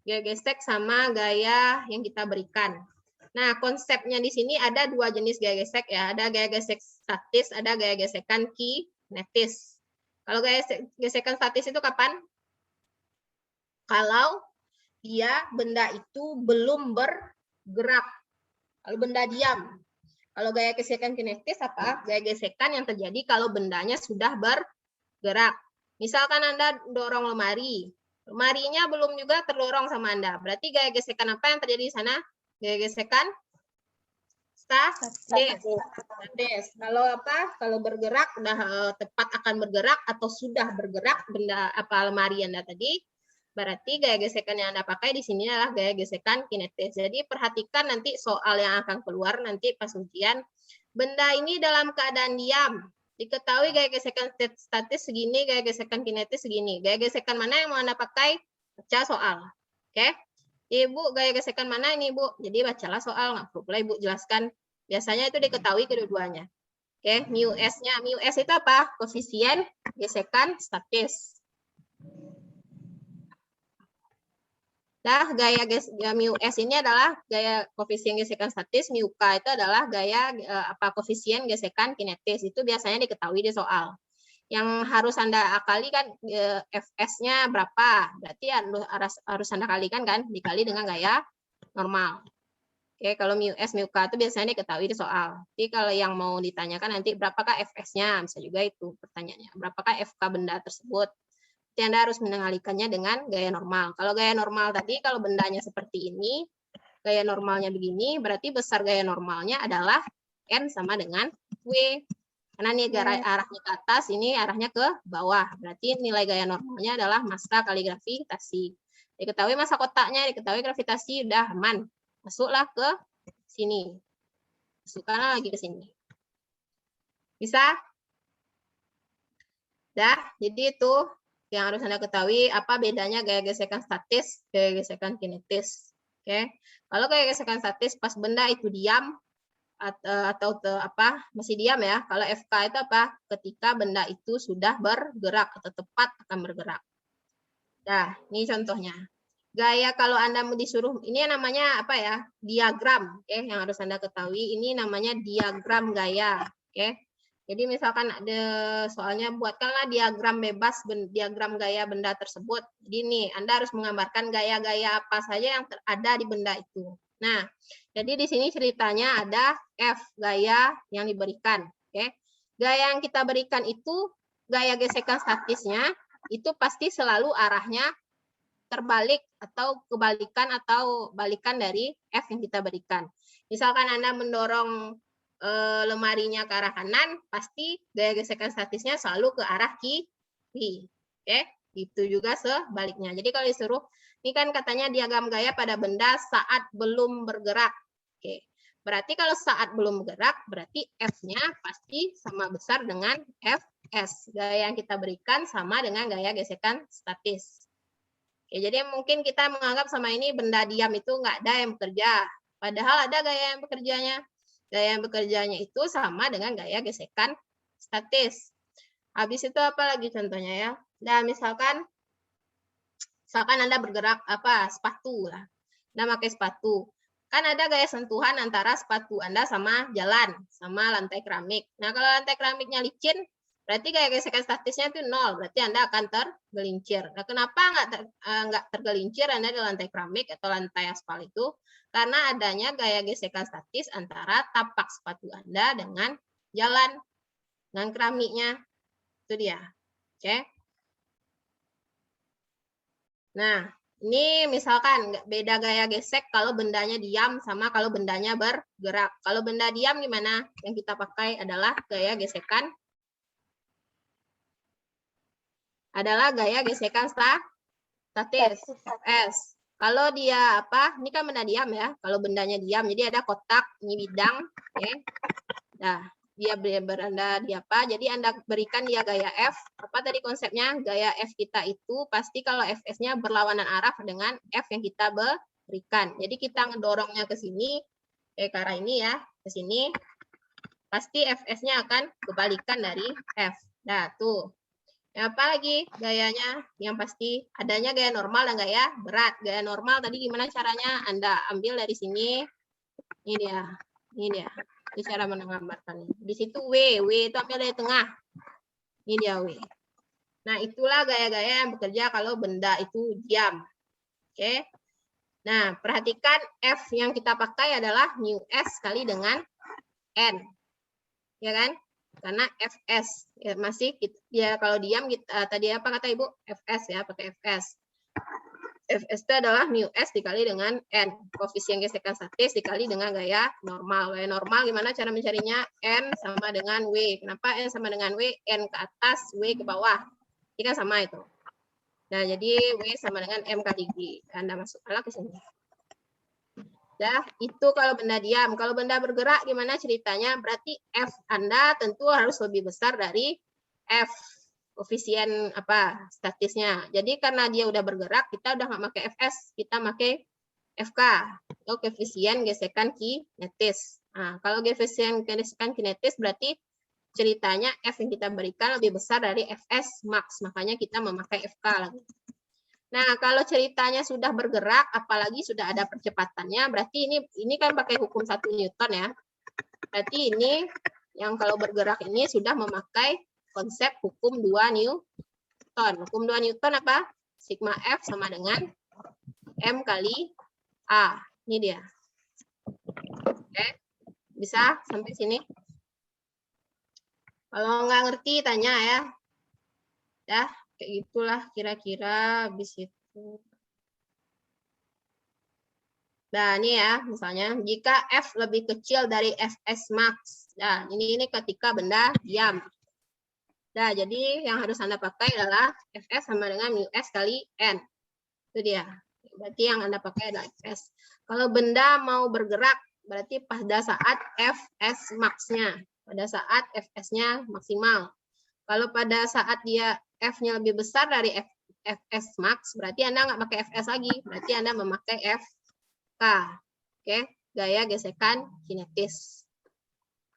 Speaker 13: Gaya gesek sama gaya yang kita berikan. Nah, konsepnya di sini ada dua jenis gaya gesek ya. Ada gaya gesek statis, ada gaya gesekan kinetis. Kalau gaya gesekan statis itu kapan? Kalau dia benda itu belum bergerak. Kalau benda diam. Kalau gaya gesekan kinetis apa? Gaya gesekan yang terjadi kalau bendanya sudah bergerak. Misalkan Anda dorong lemari. Lemarinya belum juga terdorong sama Anda. Berarti gaya gesekan apa yang terjadi di sana? Gaya gesekan statis. Kalau apa? Kalau bergerak, sudah tepat akan bergerak atau sudah bergerak benda apa lemari Anda tadi, berarti gaya gesekan yang Anda pakai di sini adalah gaya gesekan kinetis. Jadi perhatikan nanti soal yang akan keluar nanti pas ujian. Benda ini dalam keadaan diam. Diketahui gaya gesekan statis segini, gaya gesekan kinetis segini. Gaya gesekan mana yang mau Anda pakai? Baca soal. Oke? Ibu, gaya gesekan mana ini, Bu? Jadi bacalah soal, nggak perlu pula Ibu jelaskan. Biasanya itu diketahui kedua-duanya. Oke, mu S-nya. Mu S itu apa? Koefisien gesekan statis. Nah, gaya mu S ini adalah gaya koefisien gesekan statis, mu K itu adalah gaya koefisien gesekan kinetis. Itu biasanya diketahui di soal. Yang harus Anda akali kan Fs-nya berapa? Berarti harus Anda kalikan kan, dikali dengan gaya normal. Oke, kalau mu S, mu K itu biasanya diketahui di soal. Jadi kalau yang mau ditanyakan nanti berapakah Fs-nya? Bisa juga itu pertanyaannya. Berapakah Fk benda tersebut? Jadi Anda harus mengalihkannya dengan gaya normal. Kalau gaya normal tadi, kalau bendanya seperti ini, gaya normalnya begini, berarti besar gaya normalnya adalah N sama dengan W. Karena ini arahnya ke atas, ini arahnya ke bawah. Berarti nilai gaya normalnya adalah massa kali gravitasi. Diketahui massa kotaknya, diketahui gravitasi, udah aman. Masuklah ke sini. Masukkanlah lagi ke sini. Bisa? Dah, jadi itu yang harus Anda ketahui apa bedanya gaya gesekan statis, gaya gesekan kinetis. Oke. Kalau gaya gesekan statis pas benda itu diam atau masih diam ya. Kalau FK itu apa? Ketika benda itu sudah bergerak atau tepat akan bergerak. Nah, ini contohnya. Gaya kalau Anda mau disuruh, ini namanya apa ya? Diagram, oke, yang harus Anda ketahui. Ini namanya diagram gaya, oke. Jadi misalkan ada soalnya buatkanlah diagram bebas, diagram gaya benda tersebut. Jadi nih, Anda harus menggambarkan gaya-gaya apa saja yang ada di benda itu. Nah, jadi di sini ceritanya ada F, gaya yang diberikan, oke. Gaya yang kita berikan itu, gaya gesekan statisnya, itu pasti selalu arahnya terbalik atau kebalikan atau balikan dari F yang kita berikan. Misalkan Anda mendorong lemarinya ke arah kanan, pasti gaya gesekan statisnya selalu ke arah kiri. Oke, itu juga sebaliknya. Jadi kalau disuruh, ini kan katanya diagram gaya pada benda saat belum bergerak. Oke, berarti kalau saat belum bergerak, berarti F-nya pasti sama besar dengan Fs. Gaya yang kita berikan sama dengan gaya gesekan statis. Oke, jadi mungkin kita menganggap sama ini benda diam itu nggak ada yang bekerja. Padahal ada gaya yang bekerjanya. Gaya yang bekerjanya itu sama dengan gaya gesekan statis. Habis itu apa lagi contohnya ya? Nah, misalkan Anda bergerak sepatu lah. Anda pakai sepatu. Kan ada gaya sentuhan antara sepatu Anda sama jalan, sama lantai keramik. Nah, kalau lantai keramiknya licin, berarti gaya gesekan statisnya itu 0, berarti Anda akan tergelincir. Nah, kenapa nggak tergelincir Anda di lantai keramik atau lantai aspal itu? Karena adanya gaya gesekan statis antara tapak sepatu Anda dengan jalan, dengan keramiknya. Itu dia. Oke. Nah, Ini misalkan beda gaya gesek kalau bendanya diam sama kalau bendanya bergerak. Kalau benda diam gimana? Yang kita pakai adalah gaya gesekan statis, Fs. Kalau dia apa? Ini kan benda diam ya. Kalau bendanya diam, jadi ada kotak, ini bidang, oke. Nah, dia berada di apa? Jadi Anda berikan dia gaya F. Apa tadi konsepnya? Gaya F kita itu pasti kalau Fs-nya berlawanan arah dengan F yang kita berikan. Jadi kita ngedorongnya ke sini, ke arah ini ya, ke sini. Pasti Fs-nya akan kebalikan dari F. Nah, tuh. Apa lagi gayanya? Yang pasti adanya gaya normal dan gaya berat. Gaya normal tadi gimana caranya? Anda ambil dari sini. Ini dia. Ini dia. Itu cara menggambarkannya. Di situ W itu ambil dari tengah. Ini dia W. Nah, itulah gaya-gaya yang bekerja kalau benda itu diam. Oke. Nah, perhatikan F yang kita pakai adalah mu S kali dengan N. Ya kan? Karena Fs ya, masih ya kalau diam kita, tadi apa kata Ibu? Fs ya, pakai Fs. Fs itu adalah mu S dikali dengan N. Koefisien gesekan statis dikali dengan gaya normal. Gaya normal gimana cara mencarinya? N sama dengan W. Kenapa N sama dengan W? N ke atas, W ke bawah. Ini kan sama itu. Nah, jadi W sama dengan M kali G. Anda masukkanlah ke sini. Dah, itu kalau benda diam. Kalau benda bergerak gimana ceritanya? Berarti F Anda tentu harus lebih besar dari F. Koefisien apa statisnya. Jadi karena dia udah bergerak, kita udah nggak pakai Fs, kita pakai FK atau koefisien gesekan kinetis. Nah, kalau koefisien gesekan kinetis berarti ceritanya F yang kita berikan lebih besar dari Fs max, makanya kita memakai FK lagi. Nah, kalau ceritanya sudah bergerak, apalagi sudah ada percepatannya, berarti ini kan pakai hukum 1 Newton ya. Berarti ini yang kalau bergerak ini sudah memakai konsep hukum 2 Newton. Hukum 2 Newton apa? Sigma F sama dengan M kali A. Ini dia. Oke. Bisa sampai sini? Kalau nggak ngerti, tanya ya. Ya, kayak gitulah kira-kira habis itu. Nah, ini ya, misalnya, jika F lebih kecil dari Fs max. Nah, ini ketika benda diam. Nah, jadi yang harus Anda pakai adalah Fs sama dengan mu S kali N. Itu dia. Berarti yang Anda pakai adalah Fs. Kalau benda mau bergerak, berarti pada saat Fs max-nya. Pada saat Fs-nya maksimal. Kalau pada saat dia F-nya lebih besar dari Fs max, berarti Anda nggak pakai Fs lagi. Berarti Anda memakai Fk. Oke, gaya gesekan kinetis.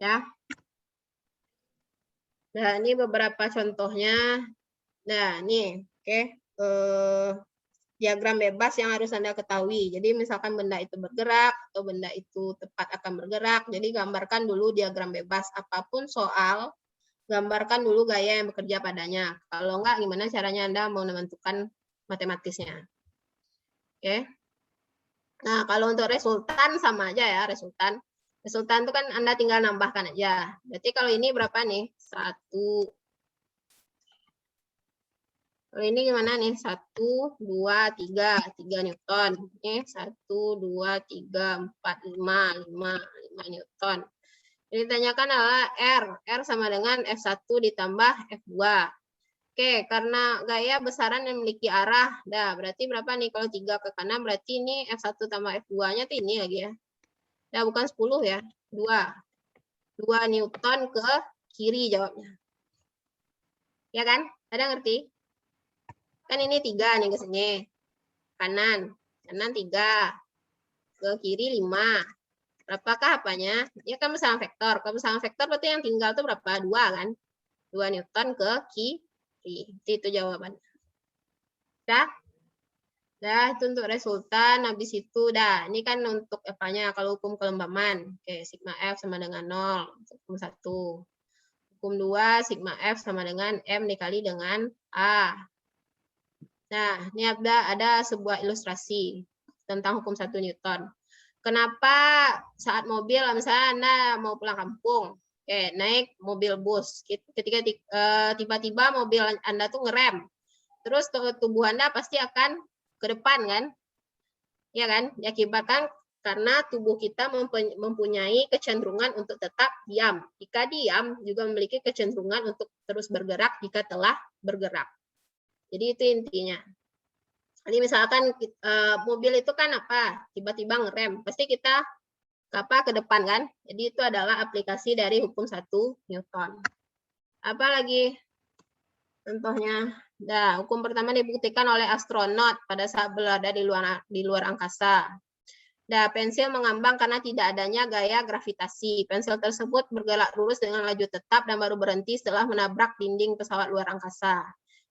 Speaker 13: Ya. Nah, ini beberapa contohnya. Nah, ini oke. Diagram bebas yang harus Anda ketahui. Jadi misalkan benda itu bergerak atau benda itu tepat akan bergerak. Jadi gambarkan dulu diagram bebas. Apapun soal, gambarkan dulu gaya yang bekerja padanya. Kalau enggak, gimana caranya Anda mau menentukan matematisnya. Oke. Nah, kalau untuk resultan sama aja ya, resultan. Resultan itu kan Anda tinggal nambahkan aja. Berarti kalau ini berapa nih? 1. Kalau ini gimana nih? 1, 2, 3. 3 Newton. Ini 1, 2, 3, 4, 5. 5 Newton. Jadi ditanyakan adalah R. R sama dengan F1 ditambah F2. Oke, karena gaya besaran yang memiliki arah. Dah, berarti berapa nih? Kalau 3 ke kanan, berarti ini F1 tambah F2-nya tuh ini lagi ya. Nah, bukan 10 ya, 2. 2 Newton ke kiri jawabnya. Ya kan? Ada ngerti? Kan ini 3 nih ke sini. Kanan 3. Ke kiri 5. Berapakah apanya? Ya kan bersama vektor. Kalau bersama vektor berarti yang tinggal tuh berapa? 2 kan? 2 Newton ke kiri. Itu jawabannya. Dah? Dah, itu untuk resultan. Habis itu, dah. Ini kan untuk apa-nya. Kalau hukum kelembaman. Oke, sigma F sama dengan 0. Hukum 1. Hukum 2, sigma F sama dengan M dikali dengan A. Nah, ini ada sebuah ilustrasi tentang hukum 1 Newton. Kenapa saat mobil, misalnya Anda mau pulang kampung, naik mobil bus. Ketika tiba-tiba mobil Anda tuh ngerem. Terus tubuh Anda pasti akan ke depan kan? Ya kan? Diakibatkan karena tubuh kita mempunyai kecenderungan untuk tetap diam. Jika diam juga memiliki kecenderungan untuk terus bergerak jika telah bergerak. Jadi itu intinya. Jadi misalkan mobil itu kan apa? Tiba-tiba ngerem, pasti kita ke depan kan? Jadi itu adalah aplikasi dari hukum 1 Newton. Apa lagi contohnya? Nah, hukum pertama dibuktikan oleh astronot pada saat berada di luar angkasa. Nah, pensil mengambang karena tidak adanya gaya gravitasi. Pensil tersebut bergerak lurus dengan laju tetap dan baru berhenti setelah menabrak dinding pesawat luar angkasa.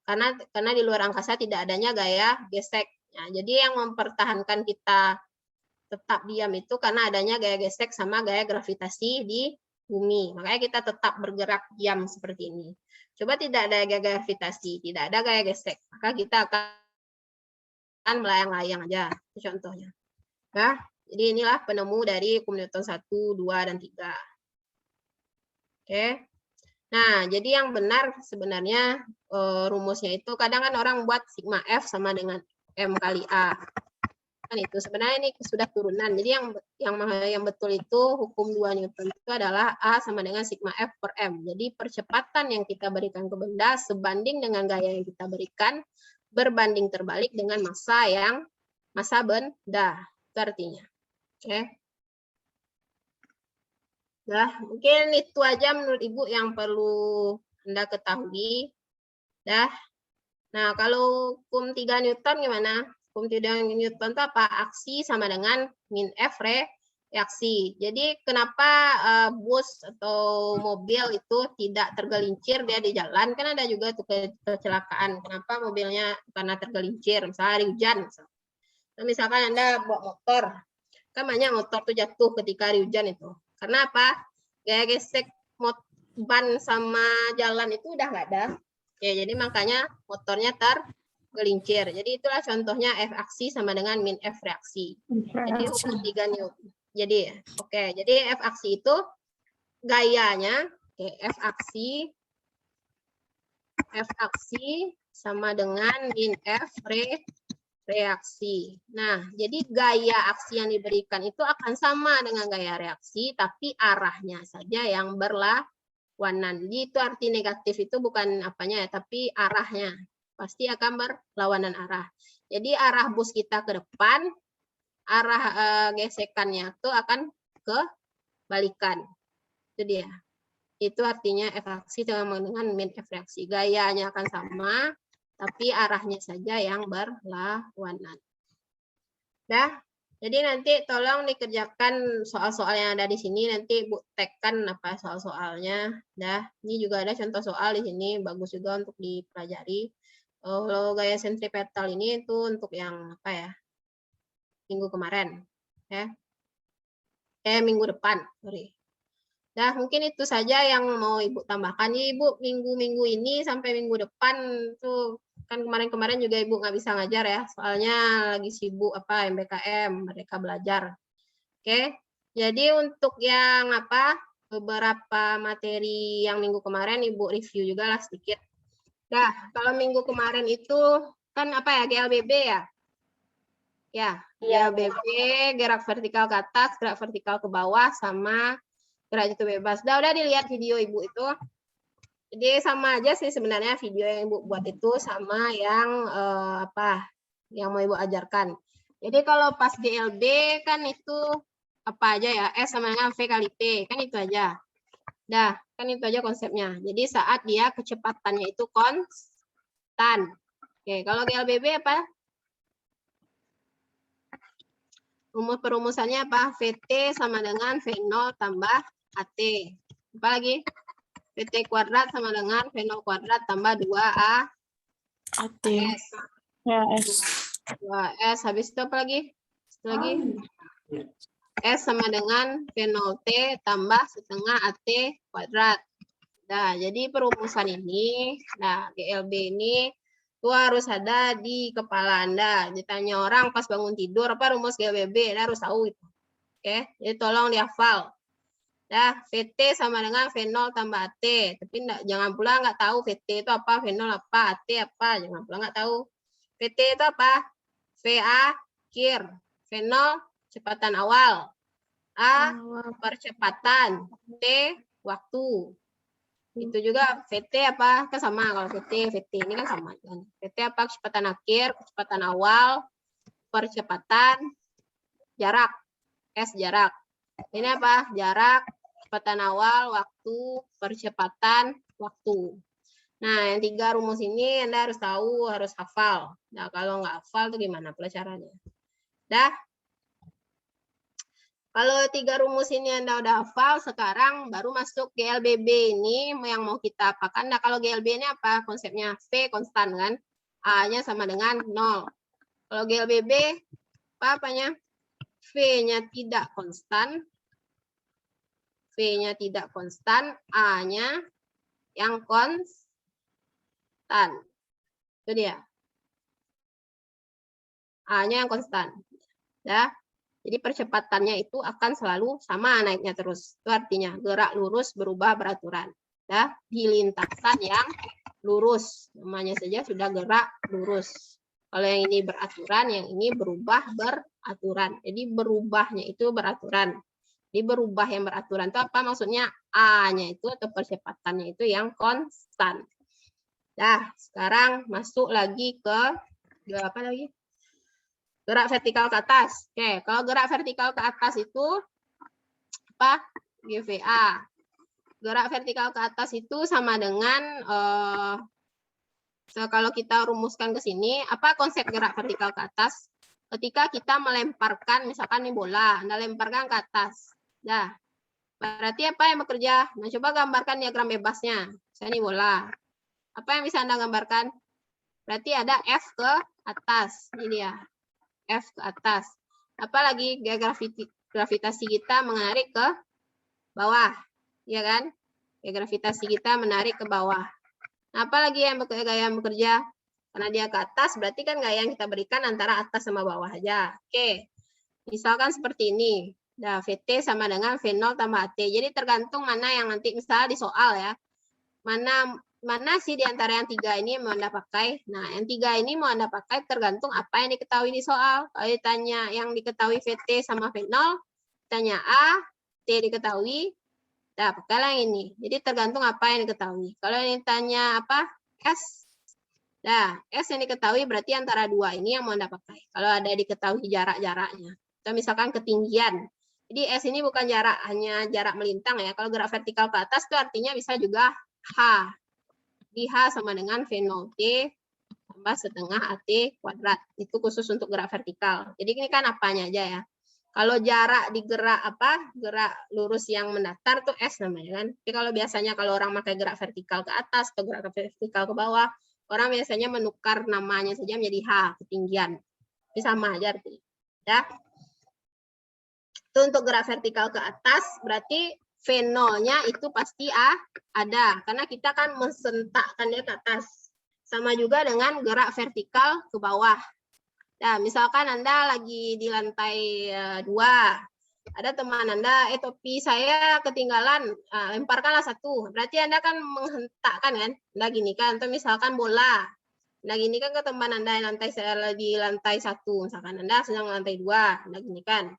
Speaker 13: Karena di luar angkasa tidak adanya gaya gesek. Nah, jadi yang mempertahankan kita tetap diam itu karena adanya gaya gesek sama gaya gravitasi di bumi. Makanya kita tetap bergerak diam seperti ini. Coba tidak ada gaya gravitasi, tidak ada gaya gesek, maka kita akan melayang-layang aja. Itu contohnya. Nah, jadi inilah penemu dari hukum Newton 1, 2, dan 3. Oke. Nah, jadi yang benar sebenarnya rumusnya itu kadang kan orang buat sigma F sama dengan M kali A. Kan itu sebenarnya ini sudah turunan. Jadi yang betul itu hukum 2 Newton itu adalah A sama dengan sigma F per M. Jadi percepatan yang kita berikan ke benda sebanding dengan gaya yang kita berikan berbanding terbalik dengan massa benda. Itu artinya. Oke. Nah, mungkin itu aja menurut Ibu yang perlu Anda ketahui. Nah, kalau hukum 3 Newton gimana? Hukum 3 Newton itu apa? Aksi sama dengan min F reaksi. Jadi kenapa bus atau mobil itu tidak tergelincir dia di jalan? Kan ada juga tuh kecelakaan. Kenapa mobilnya karena tergelincir? Misalnya hari hujan. Nah, misalkan Anda bawa motor, kan banyak motor tuh jatuh ketika hari hujan itu. Karena apa? Gaya gesek ban sama jalan itu udah nggak ada. Ya, jadi makanya motornya tergelincir. Jadi itulah contohnya F aksi sama dengan min F reaksi. Jadi hukum 3 Newton. Jadi oke, jadi F aksi itu gayanya F aksi sama dengan min F reaksi. Nah, jadi gaya aksi yang diberikan itu akan sama dengan gaya reaksi, tapi arahnya saja yang berlawanan. Jadi itu arti negatif itu bukan apanya ya, tapi arahnya. Pasti akan berlawanan arah. Jadi arah bus kita ke depan, arah gesekannya itu akan kebalikan. Itu dia. Itu artinya F aksi sama dengan min F reaksi. Gayanya akan sama, tapi arahnya saja yang berlawanan. Jadi nanti tolong dikerjakan soal-soal yang ada di sini. Nanti Bu tagkan apa soal-soalnya. Ini juga ada contoh soal di sini. Bagus juga untuk dipelajari. Kalau gaya sentripetal ini itu untuk yang apa ya? Minggu kemarin. Minggu depan. Sorry. Mungkin itu saja yang mau Ibu tambahkan. Ibu minggu-minggu ini sampai minggu depan tuh kan kemarin-kemarin juga Ibu nggak bisa ngajar ya, soalnya lagi sibuk apa MBKM, mereka belajar. Oke, jadi untuk yang apa beberapa materi yang minggu kemarin Ibu review juga lah sedikit. Kalau minggu kemarin itu kan apa ya, GLBB ya? Ya, GLBB, gerak vertikal ke atas, gerak vertikal ke bawah, sama gerak jatuh bebas. Udah dilihat video Ibu itu. Jadi sama aja sih sebenarnya video yang Ibu buat itu sama yang yang mau Ibu ajarkan. Jadi kalau pas GLB kan itu apa aja ya, S sama dengan V kali T, kan itu aja. Kan itu aja konsepnya. Jadi saat dia kecepatannya itu konstan. Oke, kalau GLBB apa? Perumusannya apa? VT sama dengan V0 tambah AT. Apa lagi? VT kuadrat sama dengan V0 kuadrat tambah 2A AT.
Speaker 3: Ya, S.
Speaker 13: 2S. Habis itu apa lagi? S sama dengan V0T tambah setengah AT kuadrat. Jadi perumusan ini, GLB ini itu harus ada di kepala Anda. Ditanya orang pas bangun tidur, apa rumus GLBB? Anda harus tahu itu. Oke, jadi tolong dihafal. VT sama dengan V0 tambah AT. Tapi jangan pula nggak tahu VT itu apa, V0 apa, AT apa. Jangan pula nggak tahu. VT itu apa? V V akhir, V0 kecepatan awal, A percepatan, T waktu. Itu juga VT apa? Kan sama kalau VT ini kan sama kan. VT apa? Kecepatan akhir, kecepatan awal, percepatan, jarak, S jarak. Ini apa? Jarak, kecepatan awal, waktu, percepatan, waktu. Nah, yang 3 rumus ini Anda harus tahu, harus hafal. Nah, kalau nggak hafal tuh gimana pelajarannya? Dah? Kalau 3 rumus ini Anda udah hafal, sekarang baru masuk GLBB ini yang mau kita apakan. Nah, kalau GLB ini apa? Konsepnya V konstan kan? A-nya sama dengan 0. Kalau GLBB, apanya? V-nya tidak konstan. V-nya tidak konstan, A-nya yang konstan. Itu dia. A-nya yang konstan. Ya. Jadi percepatannya itu akan selalu sama naiknya terus. Itu artinya gerak lurus berubah beraturan. Ya, di lintasan yang lurus. Namanya saja sudah gerak lurus. Kalau yang ini beraturan, yang ini berubah beraturan. Jadi berubahnya itu beraturan. Jadi berubah yang beraturan itu apa maksudnya? A-nya itu atau percepatannya itu yang konstan. Nah, sekarang masuk lagi ke apa lagi? Gerak vertikal ke atas. Oke, kalau gerak vertikal ke atas itu apa? GVA. Gerak vertikal ke atas itu sama dengan kalau kita rumuskan ke sini, apa konsep gerak vertikal ke atas? Ketika kita melemparkan, misalkan ini bola, Anda lemparkan ke atas. Nah, berarti apa yang bekerja? Nah, coba gambarkan diagram bebasnya. Misalnya ini bola. Apa yang bisa Anda gambarkan? Berarti ada F ke atas. Ini dia. F ke atas. Apalagi gaya gravitasi kita menarik ke bawah. Ya kan? Gaya gravitasi kita menarik ke bawah. Nah, apalagi yang gaya yang bekerja? Karena dia ke atas, berarti kan gaya yang kita berikan antara atas sama bawah aja. Oke. Misalkan seperti ini. Nah, VT sama dengan V0 tambah AT. Jadi tergantung mana yang nanti misalnya di soal ya. Mana sih di antara yang 3 ini mau Anda pakai? Nah, yang 3 ini mau Anda pakai tergantung apa yang diketahui di soal. Kalau ditanya yang diketahui VT sama V0, tanya A, T diketahui, nah pakailah yang ini. Jadi tergantung apa yang diketahui. Kalau yang ditanya apa? S. Nah, S yang diketahui berarti antara 2 ini yang mau Anda pakai. Kalau ada diketahui jarak-jaraknya. Atau misalkan ketinggian. Jadi S ini bukan jarak, hanya jarak melintang ya. Kalau gerak vertikal ke atas itu artinya bisa juga H. Di H sama dengan V0T tambah setengah AT kuadrat. Itu khusus untuk gerak vertikal. Jadi ini kan apanya aja ya. Kalau jarak di gerak apa? Gerak lurus yang mendatar tuh S namanya kan. Tapi kalau biasanya kalau orang pakai gerak vertikal ke atas atau gerak vertikal ke bawah, orang biasanya menukar namanya saja menjadi H, ketinggian. Ini sama aja artinya. Ya. Itu untuk gerak vertikal ke atas berarti V0-nya itu pasti ada, karena kita kan mensentakkan dia ke atas. Sama juga dengan gerak vertikal ke bawah. Nah, misalkan Anda lagi di lantai 2, ada teman Anda, topi saya ketinggalan, lemparkanlah 1. Berarti Anda kan menghentakkan kan, Anda gini kan, atau misalkan bola. Anda gini kan ke teman Anda di lantai 1, misalkan Anda sedang lantai 2, Anda gini kan.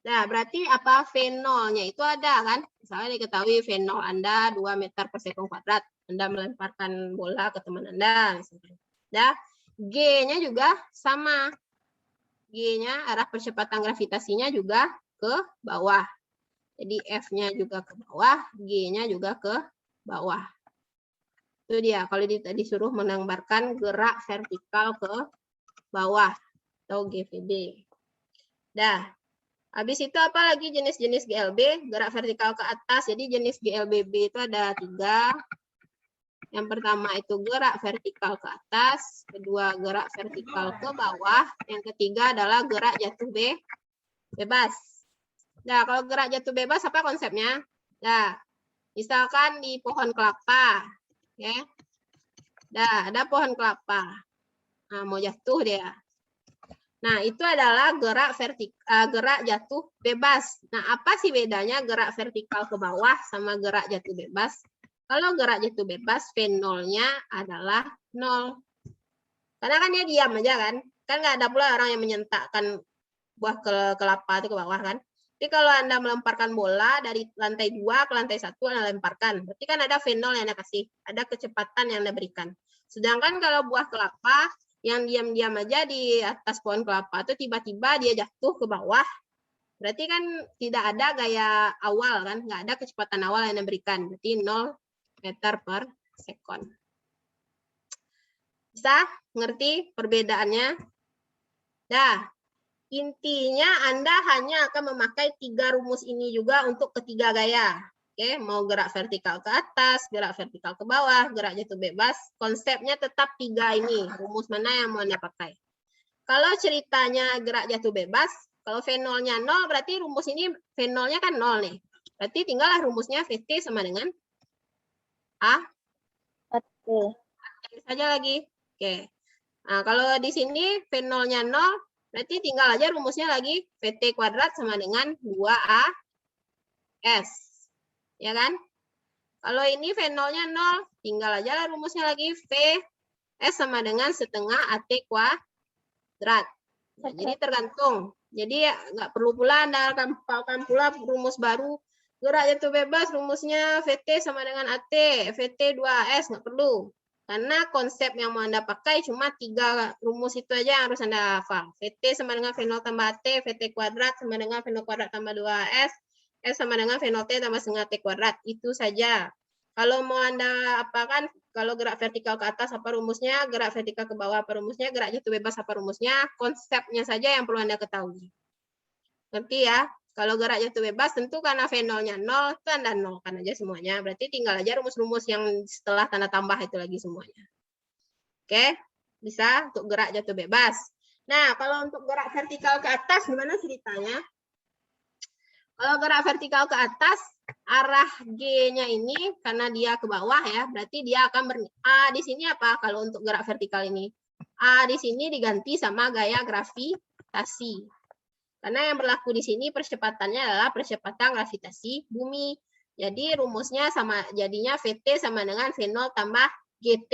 Speaker 13: Nah, berarti apa? V0-nya itu ada kan? Misalnya diketahui V0 Anda 2 meter per sekon kuadrat. Anda melemparkan bola ke teman Anda. Nah, G-nya juga sama. G-nya arah percepatan gravitasinya juga ke bawah. Jadi F-nya juga ke bawah, G-nya juga ke bawah. Itu dia, kalau disuruh menggambarkan gerak vertikal ke bawah atau GVB. Dah. Habis itu apa lagi jenis-jenis GLB? Gerak vertikal ke atas. Jadi jenis GLBB itu ada 3. Yang pertama itu gerak vertikal ke atas. Kedua gerak vertikal ke bawah. Yang ketiga adalah gerak jatuh bebas. Nah, kalau gerak jatuh bebas apa konsepnya? Nah, misalkan di pohon kelapa. Ya. Nah, ada pohon kelapa. Nah, mau jatuh dia. Nah, itu adalah gerak jatuh bebas. Nah, apa sih bedanya gerak vertikal ke bawah sama gerak jatuh bebas? Kalau gerak jatuh bebas, V0-nya adalah 0. Karena kan dia diam aja kan. Kan nggak ada pula orang yang menyentakkan buah kelapa itu ke bawah kan. Tapi kalau Anda melemparkan bola dari lantai 2 ke lantai 1, Anda lemparkan. Berarti kan ada fenol yang Anda kasih, ada kecepatan yang Anda berikan. Sedangkan kalau buah kelapa yang diam-diam aja di atas pohon kelapa itu tiba-tiba dia jatuh ke bawah, berarti kan tidak ada gaya awal kan, nggak ada kecepatan awal yang Anda berikan. Berarti 0 meter per sekon. Bisa ngerti perbedaannya? Dah. Intinya Anda hanya akan memakai 3 rumus ini juga untuk ketiga gaya. Oke, mau gerak vertikal ke atas, gerak vertikal ke bawah, gerak jatuh bebas, konsepnya tetap 3 ini. Rumus mana yang mau Anda pakai? Kalau ceritanya gerak jatuh bebas, kalau V0-nya 0, berarti rumus ini V0-nya kan 0 nih. Berarti tinggallah rumusnya VT sama dengan A. Oke. Saja lagi. Oke. Nah, kalau di sini V0-nya 0, berarti tinggal aja rumusnya lagi VT kuadrat sama dengan 2AS. Ya kan? Kalau ini V0-nya 0, tinggal aja lah rumusnya lagi VS sama dengan setengah AT kuadrat. Nah, jadi tergantung. Jadi ya, nggak perlu pula Anda hafalkan pula rumus baru. Gerak jatuh bebas rumusnya VT sama dengan AT, VT 2AS, nggak perlu. Karena konsep yang mau Anda pakai cuma 3 rumus itu aja yang harus Anda hafal. VT sama dengan V0 tambah AT, VT kuadrat sama dengan V0 kuadrat tambah 2S, S sama dengan V0 T tambah setengah T kuadrat. Itu saja. Kalau mau Anda apakan, kalau gerak vertikal ke atas apa rumusnya, gerak vertikal ke bawah apa rumusnya, gerak jatuh bebas apa rumusnya, konsepnya saja yang perlu Anda ketahui. Ngerti ya? Kalau gerak jatuh bebas, tentu karena V0-nya 0, itu Anda nolkan aja semuanya. Berarti tinggal aja rumus-rumus yang setelah tanda tambah itu lagi semuanya. Oke? Bisa untuk gerak jatuh bebas. Nah, kalau untuk gerak vertikal ke atas, gimana ceritanya? Kalau gerak vertikal ke atas, arah G-nya ini, karena dia ke bawah ya, berarti dia akan A di sini apa kalau untuk gerak vertikal ini? A di sini diganti sama gaya gravitasi. Karena yang berlaku di sini percepatannya adalah percepatan gravitasi bumi. Jadi rumusnya sama, jadinya VT sama dengan V0 tambah GT.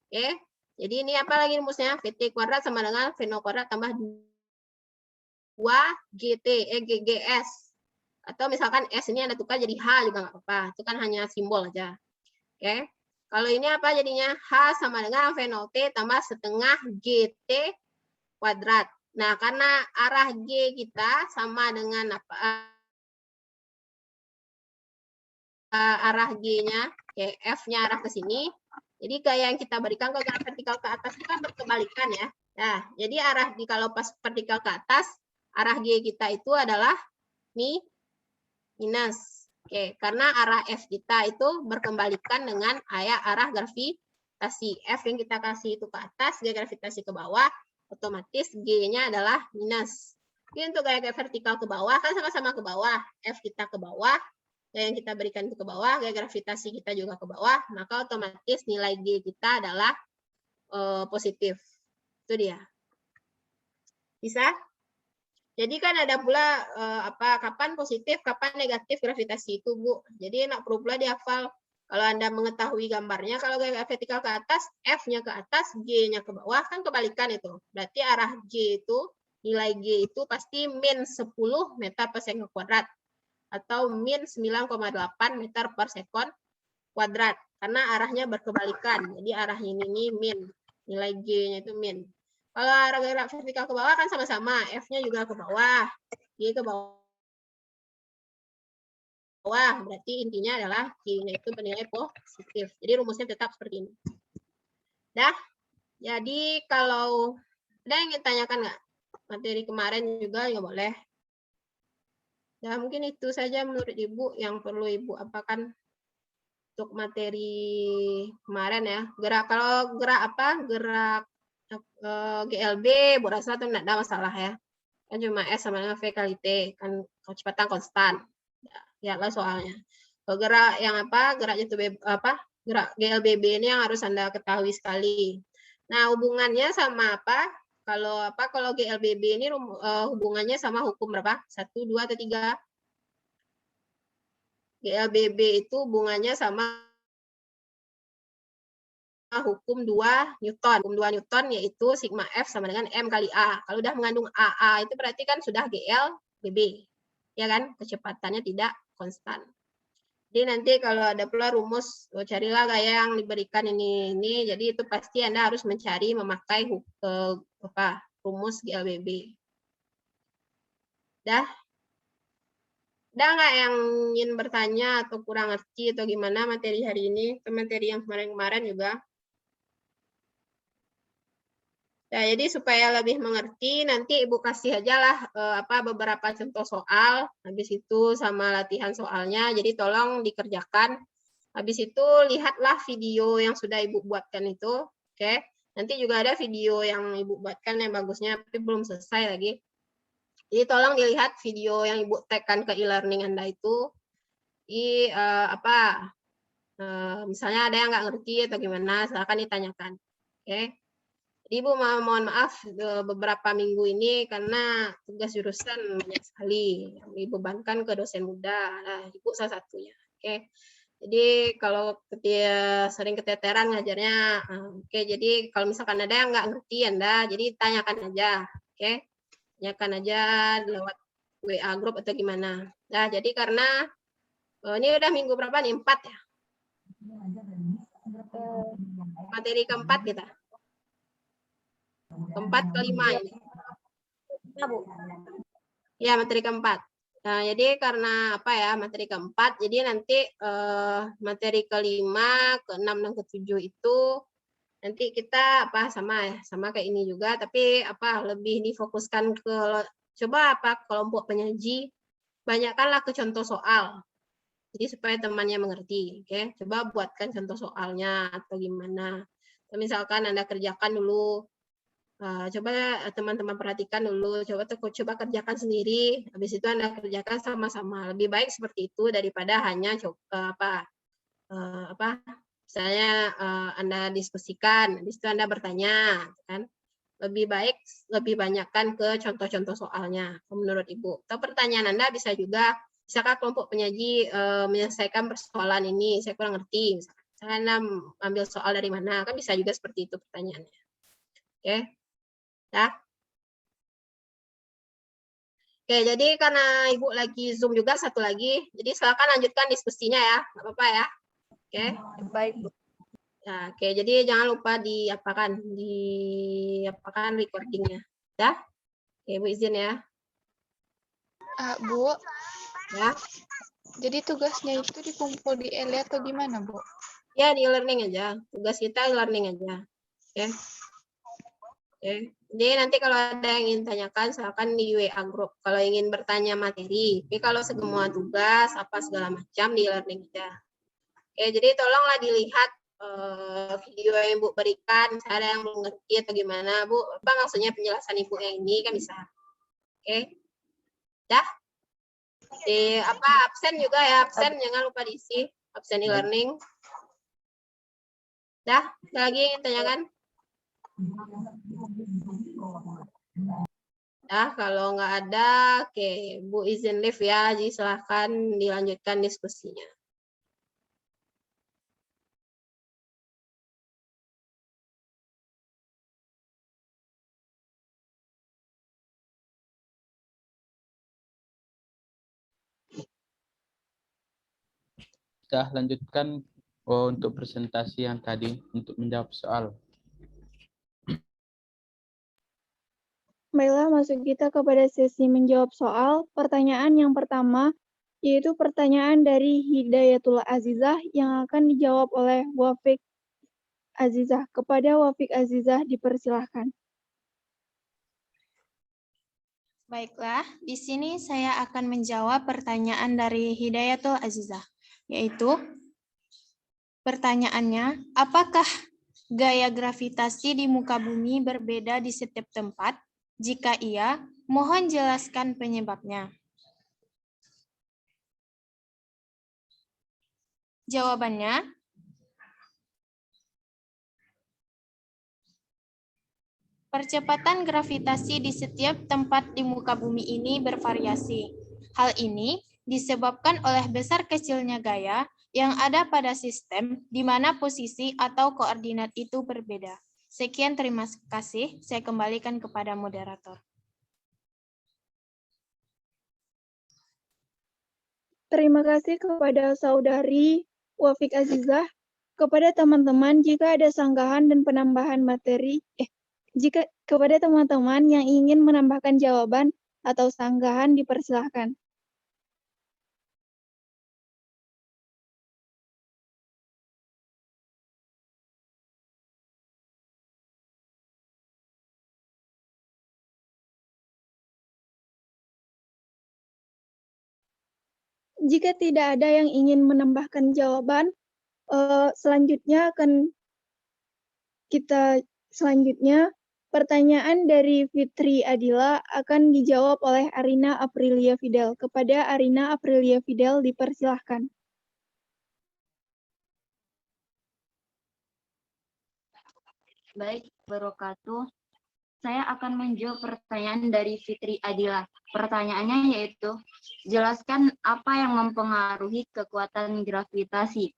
Speaker 13: Oke. Jadi ini apa lagi rumusnya? VT kuadrat sama dengan V0 kuadrat tambah 2 GS. Atau misalkan S ini Anda tukar jadi H juga nggak apa-apa. Itu kan hanya simbol aja. Oke. Kalau ini apa jadinya? H sama dengan V0T tambah setengah GT kuadrat. Nah, karena arah G kita sama dengan apa? Arah G-nya, F-nya arah ke sini. Jadi kayak yang kita berikan ke gerak vertikal ke atas itu kan berkebalikan ya. Nah, jadi arah kalau pas vertikal ke atas, arah G kita itu adalah minus. Oke, karena arah F kita itu berkembalikan dengan arah gravitasi. F yang kita kasih itu ke atas, G gravitasi ke bawah. Otomatis G-nya adalah minus. Jadi untuk gaya vertikal ke bawah, kan sama-sama ke bawah. F kita ke bawah, gaya yang kita berikan itu ke bawah, gaya gravitasi kita juga ke bawah, maka otomatis nilai G kita adalah positif. Itu dia. Bisa? Jadi kan ada pula kapan positif, kapan negatif gravitasi itu, Bu. Jadi nak perlu pula dihafal. Kalau Anda mengetahui gambarnya, kalau gaya vertikal ke atas, F-nya ke atas, G-nya ke bawah, kan kebalikan itu. Berarti arah G itu, nilai G itu pasti min 10 meter per sekon kuadrat. Atau min 9,8 meter per sekon kuadrat. Karena arahnya berkebalikan. Jadi arah ini min. Nilai G-nya itu min. Kalau arah gerak vertikal ke bawah kan sama-sama. F-nya juga ke bawah. G ke bawah. Berarti intinya adalah G-nya itu bernilai positif. Jadi rumusnya tetap seperti ini. Dah. Jadi kalau ada yang ingin tanyakan nggak? Materi kemarin juga boleh. Ya mungkin itu saja menurut Ibu yang perlu Ibu apakan untuk materi kemarin ya. Kalau gerak GLB, Bu rasa itu tidak ada masalah ya. Kan cuma S sama dengan V kali T, kan kecepatan konstan. Lihatlah soalnya. Gerak yang gerak jatuh gerak GLBB ini yang harus Anda ketahui sekali. Nah, hubungannya sama apa? Kalau GLBB ini hubungannya sama hukum berapa? 1, 2 atau 3? GLBB itu hubungannya sama hukum 2 Newton. Hukum 2 Newton yaitu sigma F sama dengan M kali A. Kalau udah mengandung AA itu berarti kan sudah GL BB. Ya kan? Kecepatannya tidak konstan. Jadi nanti kalau ada pula rumus, carilah gaya yang diberikan ini. Jadi itu pasti Anda harus mencari memakai rumus GLBB. Dah? Ada nggak yang ingin bertanya atau kurang ngerti atau gimana materi hari ini? Atau materi yang kemarin-kemarin juga? Nah, jadi supaya lebih mengerti, nanti Ibu kasih aja lah beberapa contoh soal, habis itu sama latihan soalnya, jadi tolong dikerjakan. Habis itu lihatlah video yang sudah Ibu buatkan itu, oke? Nanti juga ada video yang Ibu buatkan yang bagusnya, tapi belum selesai lagi. Jadi tolong dilihat video yang Ibu tagkan ke e-learning Anda itu, misalnya ada yang nggak ngerti atau gimana, silakan ditanyakan, oke? Ibu mohon maaf beberapa minggu ini karena tugas jurusan banyak sekali yang dibebankan ke dosen muda. Nah, Ibu salah satunya. Oke. Jadi kalau sering keteteran ngajarnya, oke. Jadi kalau misalkan ada yang nggak ngerti Anda, jadi tanyakan aja. Oke. Tanyakan aja lewat WA group atau gimana. Nah, jadi karena ini udah minggu berapa nih? 4 ya? Materi keempat kita. Keempat kelima ini.
Speaker 7: Ya, Bu.
Speaker 13: Ya, materi keempat. Nah, jadi karena materi keempat, jadi nanti materi kelima, keenam, dan ketujuh itu nanti kita sama kayak ini juga, tapi lebih difokuskan ke kelompok penyaji, banyakkanlah ke contoh soal. Jadi supaya temannya mengerti, oke? Coba buatkan contoh soalnya atau gimana. Misalkan Anda kerjakan dulu. Coba teman-teman perhatikan dulu, coba kerjakan sendiri, habis itu Anda kerjakan sama-sama. Lebih baik seperti itu daripada hanya misalnya Anda diskusikan, habis itu Anda bertanya, kan? Lebih baik lebih banyakkan ke contoh-contoh soalnya menurut Ibu. Atau pertanyaan Anda bisa juga, misalkan kelompok penyaji menyelesaikan persoalan ini, saya kurang ngerti, misalkan Anda ambil soal dari mana, kan bisa juga seperti itu pertanyaannya. Oke. Ya. Oke, jadi karena Ibu lagi Zoom juga satu lagi, jadi silakan lanjutkan diskusinya ya, nggak apa-apa ya. Oke.
Speaker 7: Baik, Bu.
Speaker 13: Nah, oke, jadi jangan lupa diapakan recordingnya. Ya. Oke, Bu izin ya.
Speaker 5: Bu.
Speaker 13: Ya.
Speaker 5: Jadi tugasnya itu dikumpul di ELE atau gimana, Bu?
Speaker 13: Ya, di e-learning aja. Tugas kita e-learning aja. Oke. Oke. Jadi nanti kalau ada yang ingin tanyakan, silakan di WA group. Kalau ingin bertanya materi, tapi kalau semua tugas, segala macam di e-learning aja. Oke, jadi tolonglah dilihat video yang Ibu berikan. Misalnya ada yang belum ngerti atau gimana, Bu, apa maksudnya penjelasan Ibu yang ini, kan bisa. Oke. Dah? Di absen juga ya, absen jangan lupa diisi, absen e-learning. Dah? Ada lagi yang tanyakan? Nah, kalau nggak ada, oke, Bu izin live ya, jadi silahkan dilanjutkan diskusinya.
Speaker 14: Kita lanjutkan untuk presentasi yang tadi untuk menjawab soal.
Speaker 1: Baiklah, masuk kita kepada sesi menjawab soal. Pertanyaan yang pertama, yaitu pertanyaan dari Hidayatullah Azizah yang akan dijawab oleh Wafiq Azizah. Kepada Wafiq Azizah dipersilahkan.
Speaker 3: Baiklah, di sini saya akan menjawab pertanyaan dari Hidayatul Azizah, yaitu pertanyaannya, apakah gaya gravitasi di muka bumi berbeda di setiap tempat? Jika iya, mohon jelaskan penyebabnya. Jawabannya, percepatan gravitasi di setiap tempat di muka bumi ini bervariasi. Hal ini disebabkan oleh besar kecilnya gaya yang ada pada sistem di mana posisi atau koordinat itu berbeda. Sekian, terima kasih. Saya kembalikan kepada moderator.
Speaker 1: Terima kasih kepada Saudari Wafik Azizah. Kepada teman-teman, jika ada sanggahan dan penambahan materi, jika kepada teman-teman yang ingin menambahkan jawaban atau sanggahan, dipersilahkan. Jika tidak ada yang ingin menambahkan jawaban, selanjutnya pertanyaan dari Fitri Adila akan dijawab oleh Arina Aprilia Fidel. Kepada Arina Aprilia Fidel, dipersilahkan.
Speaker 10: Baik, Barokatuh. Saya akan menjawab pertanyaan dari Fitri Adila. Pertanyaannya yaitu, jelaskan apa yang mempengaruhi kekuatan gravitasi.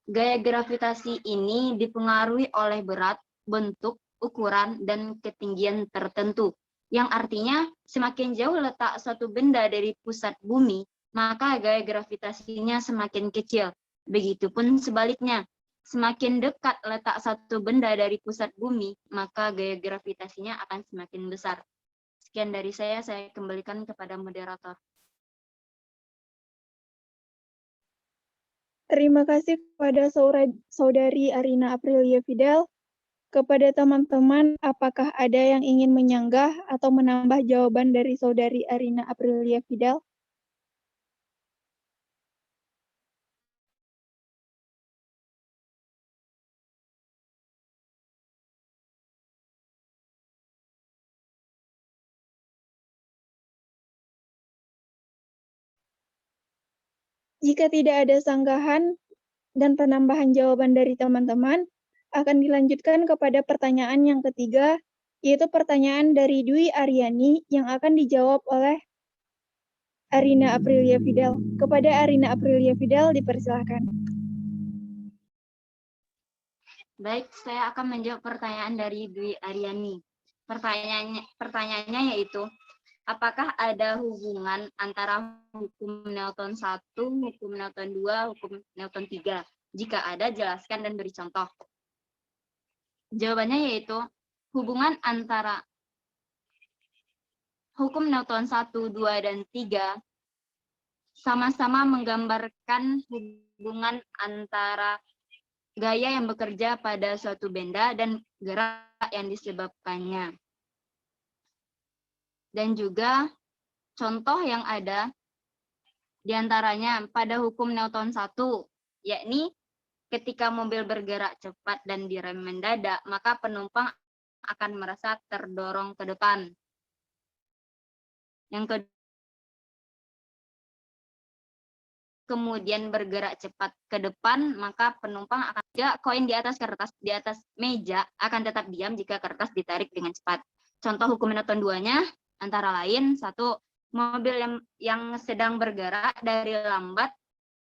Speaker 10: Gaya gravitasi ini dipengaruhi oleh berat, bentuk, ukuran, dan ketinggian tertentu. Yang artinya, semakin jauh letak suatu benda dari pusat bumi, maka gaya gravitasinya semakin kecil. Begitupun sebaliknya, semakin dekat letak satu benda dari pusat bumi, maka gaya gravitasinya akan semakin besar. Sekian dari saya kembalikan kepada moderator.
Speaker 1: Terima kasih kepada Saudari Arina Aprilia Fidel. Kepada teman-teman, apakah ada yang ingin menyanggah atau menambah jawaban dari Saudari Arina Aprilia Fidel? Jika tidak ada sanggahan dan penambahan jawaban dari teman-teman, akan dilanjutkan kepada pertanyaan yang ketiga, yaitu pertanyaan dari Dwi Aryani yang akan dijawab oleh Arina Aprilia Fidel. Kepada Arina Aprilia Fidel, dipersilahkan.
Speaker 10: Baik, saya akan menjawab pertanyaan dari Dwi Aryani. Pertanyaannya yaitu, apakah ada hubungan antara hukum Newton 1, hukum Newton 2, hukum Newton 3? Jika ada, jelaskan dan beri contoh. Jawabannya yaitu, hubungan antara hukum Newton 1, 2, dan 3 sama-sama menggambarkan hubungan antara gaya yang bekerja pada suatu benda dan gerak yang disebabkannya. Dan juga contoh yang ada diantaranya pada hukum Newton 1, yakni ketika mobil bergerak cepat dan direm mendadak, maka penumpang akan merasa terdorong ke depan. Yang kedua, kemudian bergerak cepat ke depan, maka penumpang akan koin di atas kertas di atas meja akan tetap diam jika kertas ditarik dengan cepat. Contoh hukum Newton 2-nya antara lain, satu, mobil yang sedang bergerak dari lambat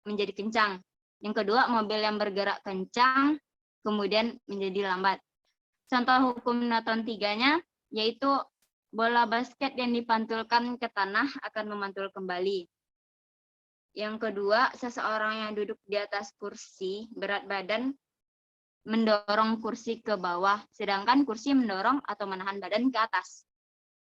Speaker 10: menjadi kencang. Yang kedua, mobil yang bergerak kencang kemudian menjadi lambat. Contoh hukum Newton 3-nya yaitu bola basket yang dipantulkan ke tanah akan memantul kembali. Yang kedua, seseorang yang duduk di atas kursi berat badan mendorong kursi ke bawah, sedangkan kursi mendorong atau menahan badan ke atas.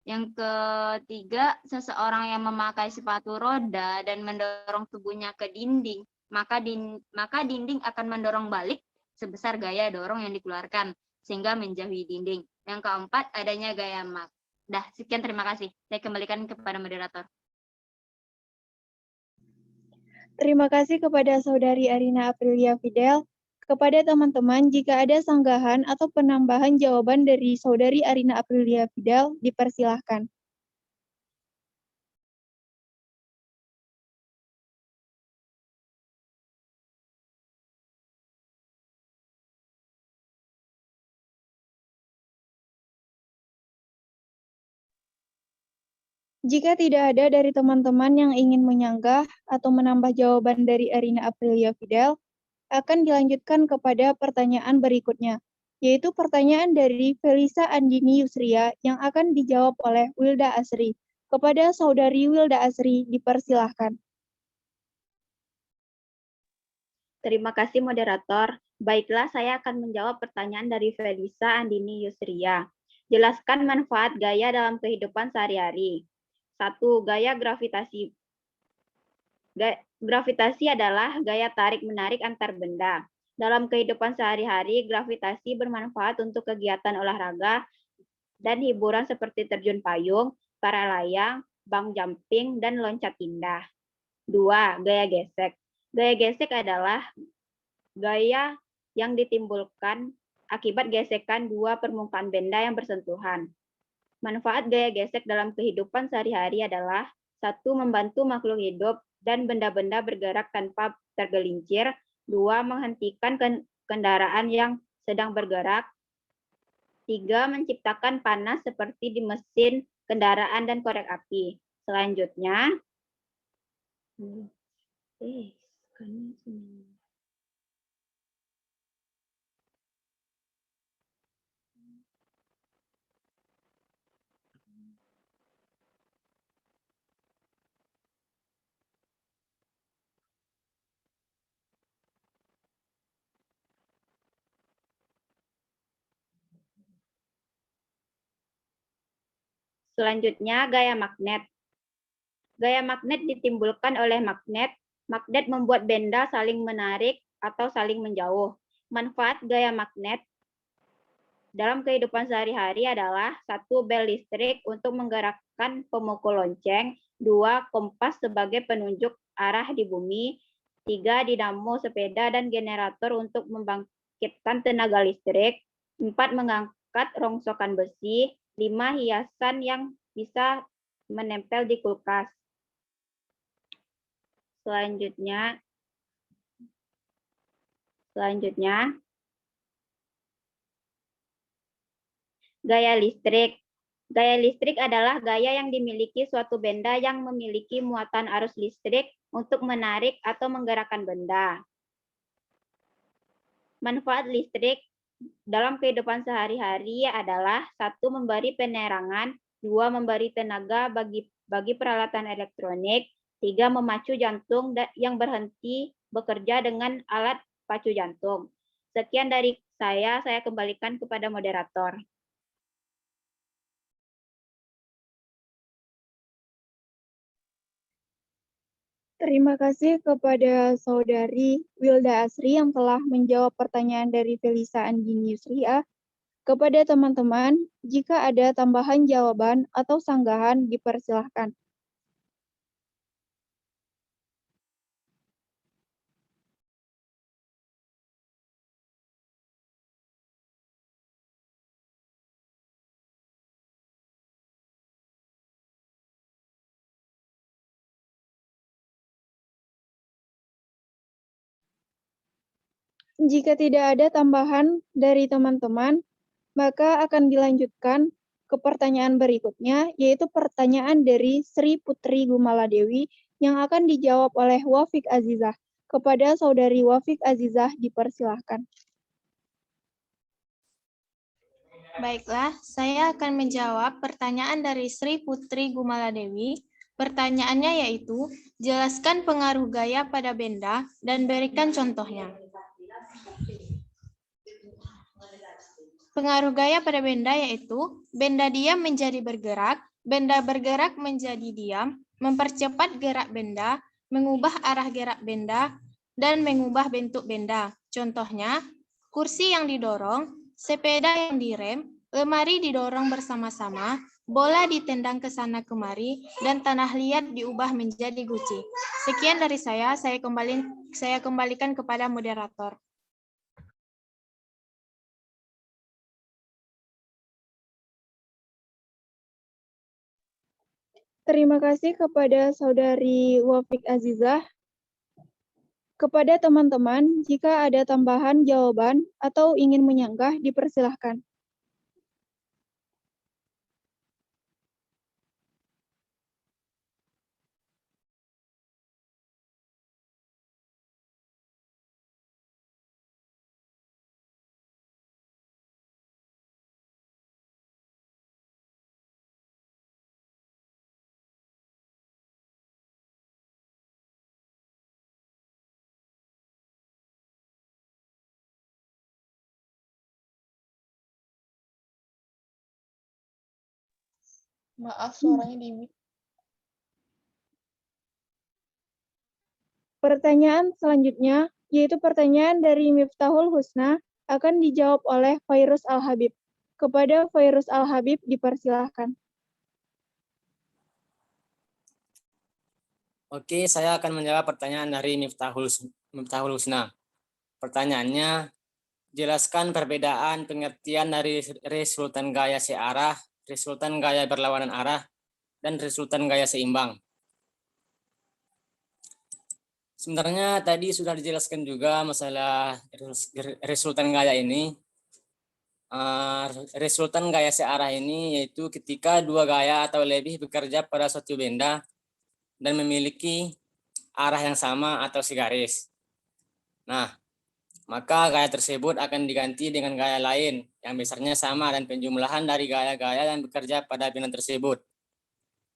Speaker 10: Yang ketiga, seseorang yang memakai sepatu roda dan mendorong tubuhnya ke dinding, maka dinding akan mendorong balik sebesar gaya dorong yang dikeluarkan, sehingga menjauhi dinding. Yang keempat, adanya gaya mak. Sekian, terima kasih. Saya kembalikan kepada moderator.
Speaker 1: Terima kasih kepada Saudari Arina Aprilia Fidel. Kepada teman-teman, jika ada sanggahan atau penambahan jawaban dari Saudari Arina Aprilia Fidel, dipersilahkan. Jika tidak ada dari teman-teman yang ingin menyanggah atau menambah jawaban dari Erina Aprilia Fidel, akan dilanjutkan kepada pertanyaan berikutnya, yaitu pertanyaan dari Felisa Andini Yusria yang akan dijawab oleh Wilda Asri. Kepada Saudari Wilda Asri, dipersilahkan.
Speaker 4: Terima kasih moderator. Baiklah, saya akan menjawab pertanyaan dari Felisa Andini Yusria. Jelaskan manfaat gaya dalam kehidupan sehari-hari. 1. Gaya gravitasi. Gravitasi adalah gaya tarik-menarik antar benda. Dalam kehidupan sehari-hari, gravitasi bermanfaat untuk kegiatan olahraga dan hiburan seperti terjun payung, para layang, bang jumping, dan loncat indah. 2. Gaya gesek. Gaya gesek adalah gaya yang ditimbulkan akibat gesekan dua permukaan benda yang bersentuhan. Manfaat gaya gesek dalam kehidupan sehari-hari adalah 1. Membantu makhluk hidup dan benda-benda bergerak tanpa tergelincir. 2. Menghentikan kendaraan yang sedang bergerak. 3. Menciptakan panas seperti di mesin kendaraan dan korek api. Selanjutnya, gaya magnet. Gaya magnet ditimbulkan oleh magnet. Magnet membuat benda saling menarik atau saling menjauh. Manfaat gaya magnet dalam kehidupan sehari-hari adalah 1. Bel listrik untuk menggerakkan pemukul lonceng. 2. Kompas sebagai penunjuk arah di bumi. 3. Dinamo sepeda dan generator untuk membangkitkan tenaga listrik. 4. Mengangkat rongsokan besi. 5. Hiasan yang bisa menempel di kulkas. Selanjutnya, gaya listrik. Gaya listrik adalah gaya yang dimiliki suatu benda yang memiliki muatan arus listrik untuk menarik atau menggerakkan benda. Manfaat listrik dalam kehidupan sehari-hari adalah 1. Memberi penerangan. 2. Memberi tenaga bagi peralatan elektronik. 3. Memacu jantung yang berhenti bekerja dengan alat pacu jantung. Sekian dari saya kembalikan kepada moderator.
Speaker 1: Terima kasih kepada Saudari Wilda Asri yang telah menjawab pertanyaan dari Felisa Andini Yusria. Kepada teman-teman, jika ada tambahan jawaban atau sanggahan, dipersilahkan. Jika tidak ada tambahan dari teman-teman, maka akan dilanjutkan ke pertanyaan berikutnya, yaitu pertanyaan dari Sri Putri Gumaladewi yang akan dijawab oleh Wafik Azizah. Kepada Saudari Wafik Azizah, dipersilahkan.
Speaker 3: Baiklah, saya akan menjawab pertanyaan dari Sri Putri Gumaladewi. Pertanyaannya yaitu, jelaskan pengaruh gaya pada benda dan berikan contohnya. Pengaruh gaya pada benda yaitu, benda diam menjadi bergerak, benda bergerak menjadi diam, mempercepat gerak benda, mengubah arah gerak benda, dan mengubah bentuk benda. Contohnya, kursi yang didorong, sepeda yang direm, lemari didorong bersama-sama, bola ditendang ke sana kemari, dan tanah liat diubah menjadi guci. Sekian dari saya kembalikan kepada moderator.
Speaker 1: Terima kasih kepada Saudari Wafik Azizah. Kepada teman-teman, jika ada tambahan jawaban atau ingin menyanggah, dipersilahkan.
Speaker 5: Maaf, suaranya di mute.
Speaker 1: Pertanyaan selanjutnya, yaitu pertanyaan dari Miftahul Husna, akan dijawab oleh Fairuz Al-Habib. Kepada Fairuz Al-Habib dipersilahkan.
Speaker 2: Oke, saya akan menjawab pertanyaan dari Miftahul Husna. Pertanyaannya, jelaskan perbedaan pengertian dari resultan gaya searah, resultan gaya berlawanan arah, dan resultan gaya seimbang. Sebenarnya tadi sudah dijelaskan juga masalah resultan gaya ini. Resultan gaya searah ini yaitu ketika dua gaya atau lebih bekerja pada suatu benda dan memiliki arah yang sama atau segaris. Nah, maka gaya tersebut akan diganti dengan gaya lain yang besarnya sama dan penjumlahan dari gaya-gaya yang bekerja pada benda tersebut.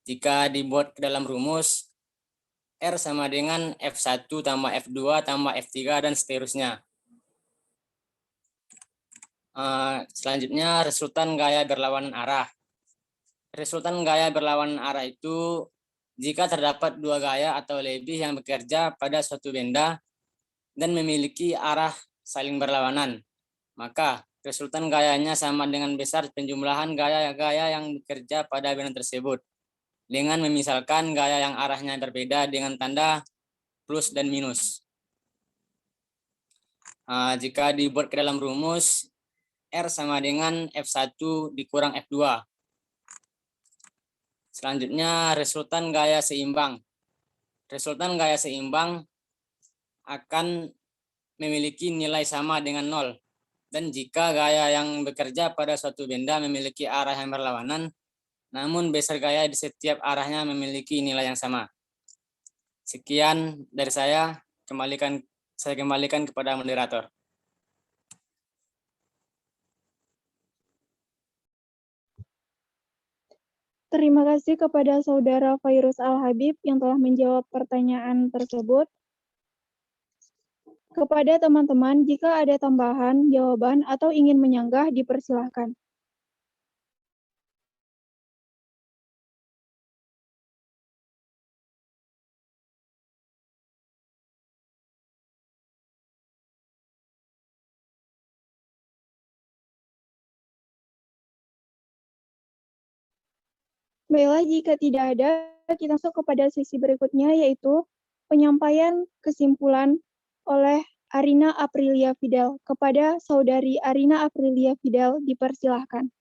Speaker 2: Jika dibuat ke dalam rumus, R sama dengan F1 tambah F2 tambah F3 dan seterusnya. Selanjutnya resultan gaya berlawanan arah. Resultan gaya berlawanan arah itu jika terdapat dua gaya atau lebih yang bekerja pada suatu benda dan memiliki arah saling berlawanan, maka resultan gayanya sama dengan besar penjumlahan gaya-gaya yang bekerja pada benda tersebut, dengan memisalkan gaya yang arahnya berbeda dengan tanda plus dan minus. Jika dibuat ke dalam rumus, R sama dengan F1 dikurang F2. Selanjutnya resultan gaya seimbang. Resultan gaya seimbang akan memiliki nilai sama dengan 0. Dan jika gaya yang bekerja pada suatu benda memiliki arah yang berlawanan, namun besar gaya di setiap arahnya memiliki nilai yang sama. Sekian dari saya kembalikan kepada moderator.
Speaker 1: Terima kasih kepada Saudara Fairuz Al-Habib yang telah menjawab pertanyaan tersebut. Kepada teman-teman, jika ada tambahan, jawaban, atau ingin menyanggah, dipersilahkan. Baiklah, jika tidak ada, kita masuk kepada sesi berikutnya, yaitu penyampaian kesimpulan oleh Arina Aprilia Fidel. Kepada Saudari Arina Aprilia Fidel, dipersilahkan.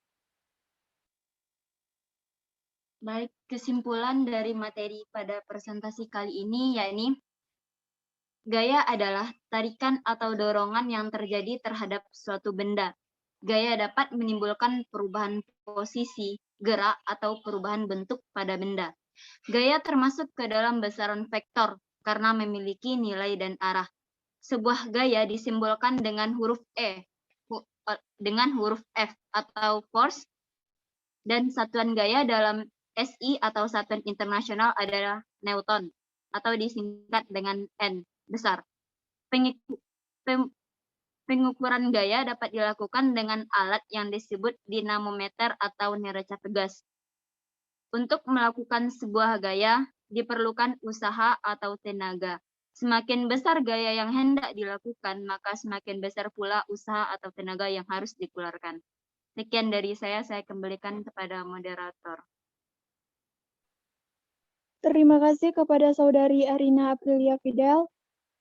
Speaker 10: Baik, kesimpulan dari materi pada presentasi kali ini yakni gaya adalah tarikan atau dorongan yang terjadi terhadap suatu benda. Gaya dapat menimbulkan perubahan posisi, gerak, atau perubahan bentuk pada benda. Gaya termasuk ke dalam besaran vektor karena memiliki nilai dan arah. Sebuah gaya disimbolkan dengan huruf E, dengan huruf F atau force, dan satuan gaya dalam SI atau satuan internasional adalah Newton atau disingkat dengan N besar. Pengukuran gaya dapat dilakukan dengan alat yang disebut dinamometer atau neraca pegas. Untuk melakukan sebuah gaya diperlukan usaha atau tenaga. Semakin besar gaya yang hendak dilakukan, maka semakin besar pula usaha atau tenaga yang harus dikeluarkan. Sekian dari saya kembalikan kepada moderator.
Speaker 1: Terima kasih kepada Saudari Arina Aprilia Fidel.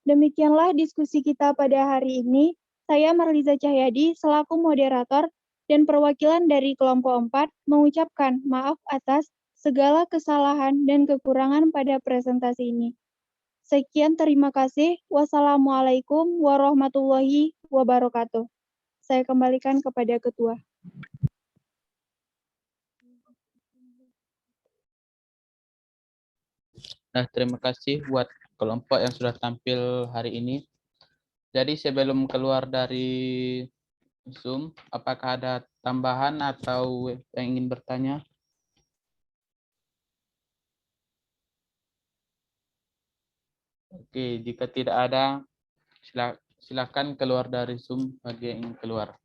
Speaker 1: Demikianlah diskusi kita pada hari ini. Saya Marliza Cahyadi selaku moderator dan perwakilan dari kelompok 4 mengucapkan maaf atas segala kesalahan dan kekurangan pada presentasi ini. Sekian, terima kasih. Wassalamualaikum warahmatullahi wabarakatuh. Saya kembalikan kepada Ketua.
Speaker 14: Nah, terima kasih buat kelompok yang sudah tampil hari ini. Jadi sebelum keluar dari Zoom, apakah ada tambahan atau yang ingin bertanya? Oke, jika tidak ada, silakan keluar dari Zoom bagi yang ingin keluar.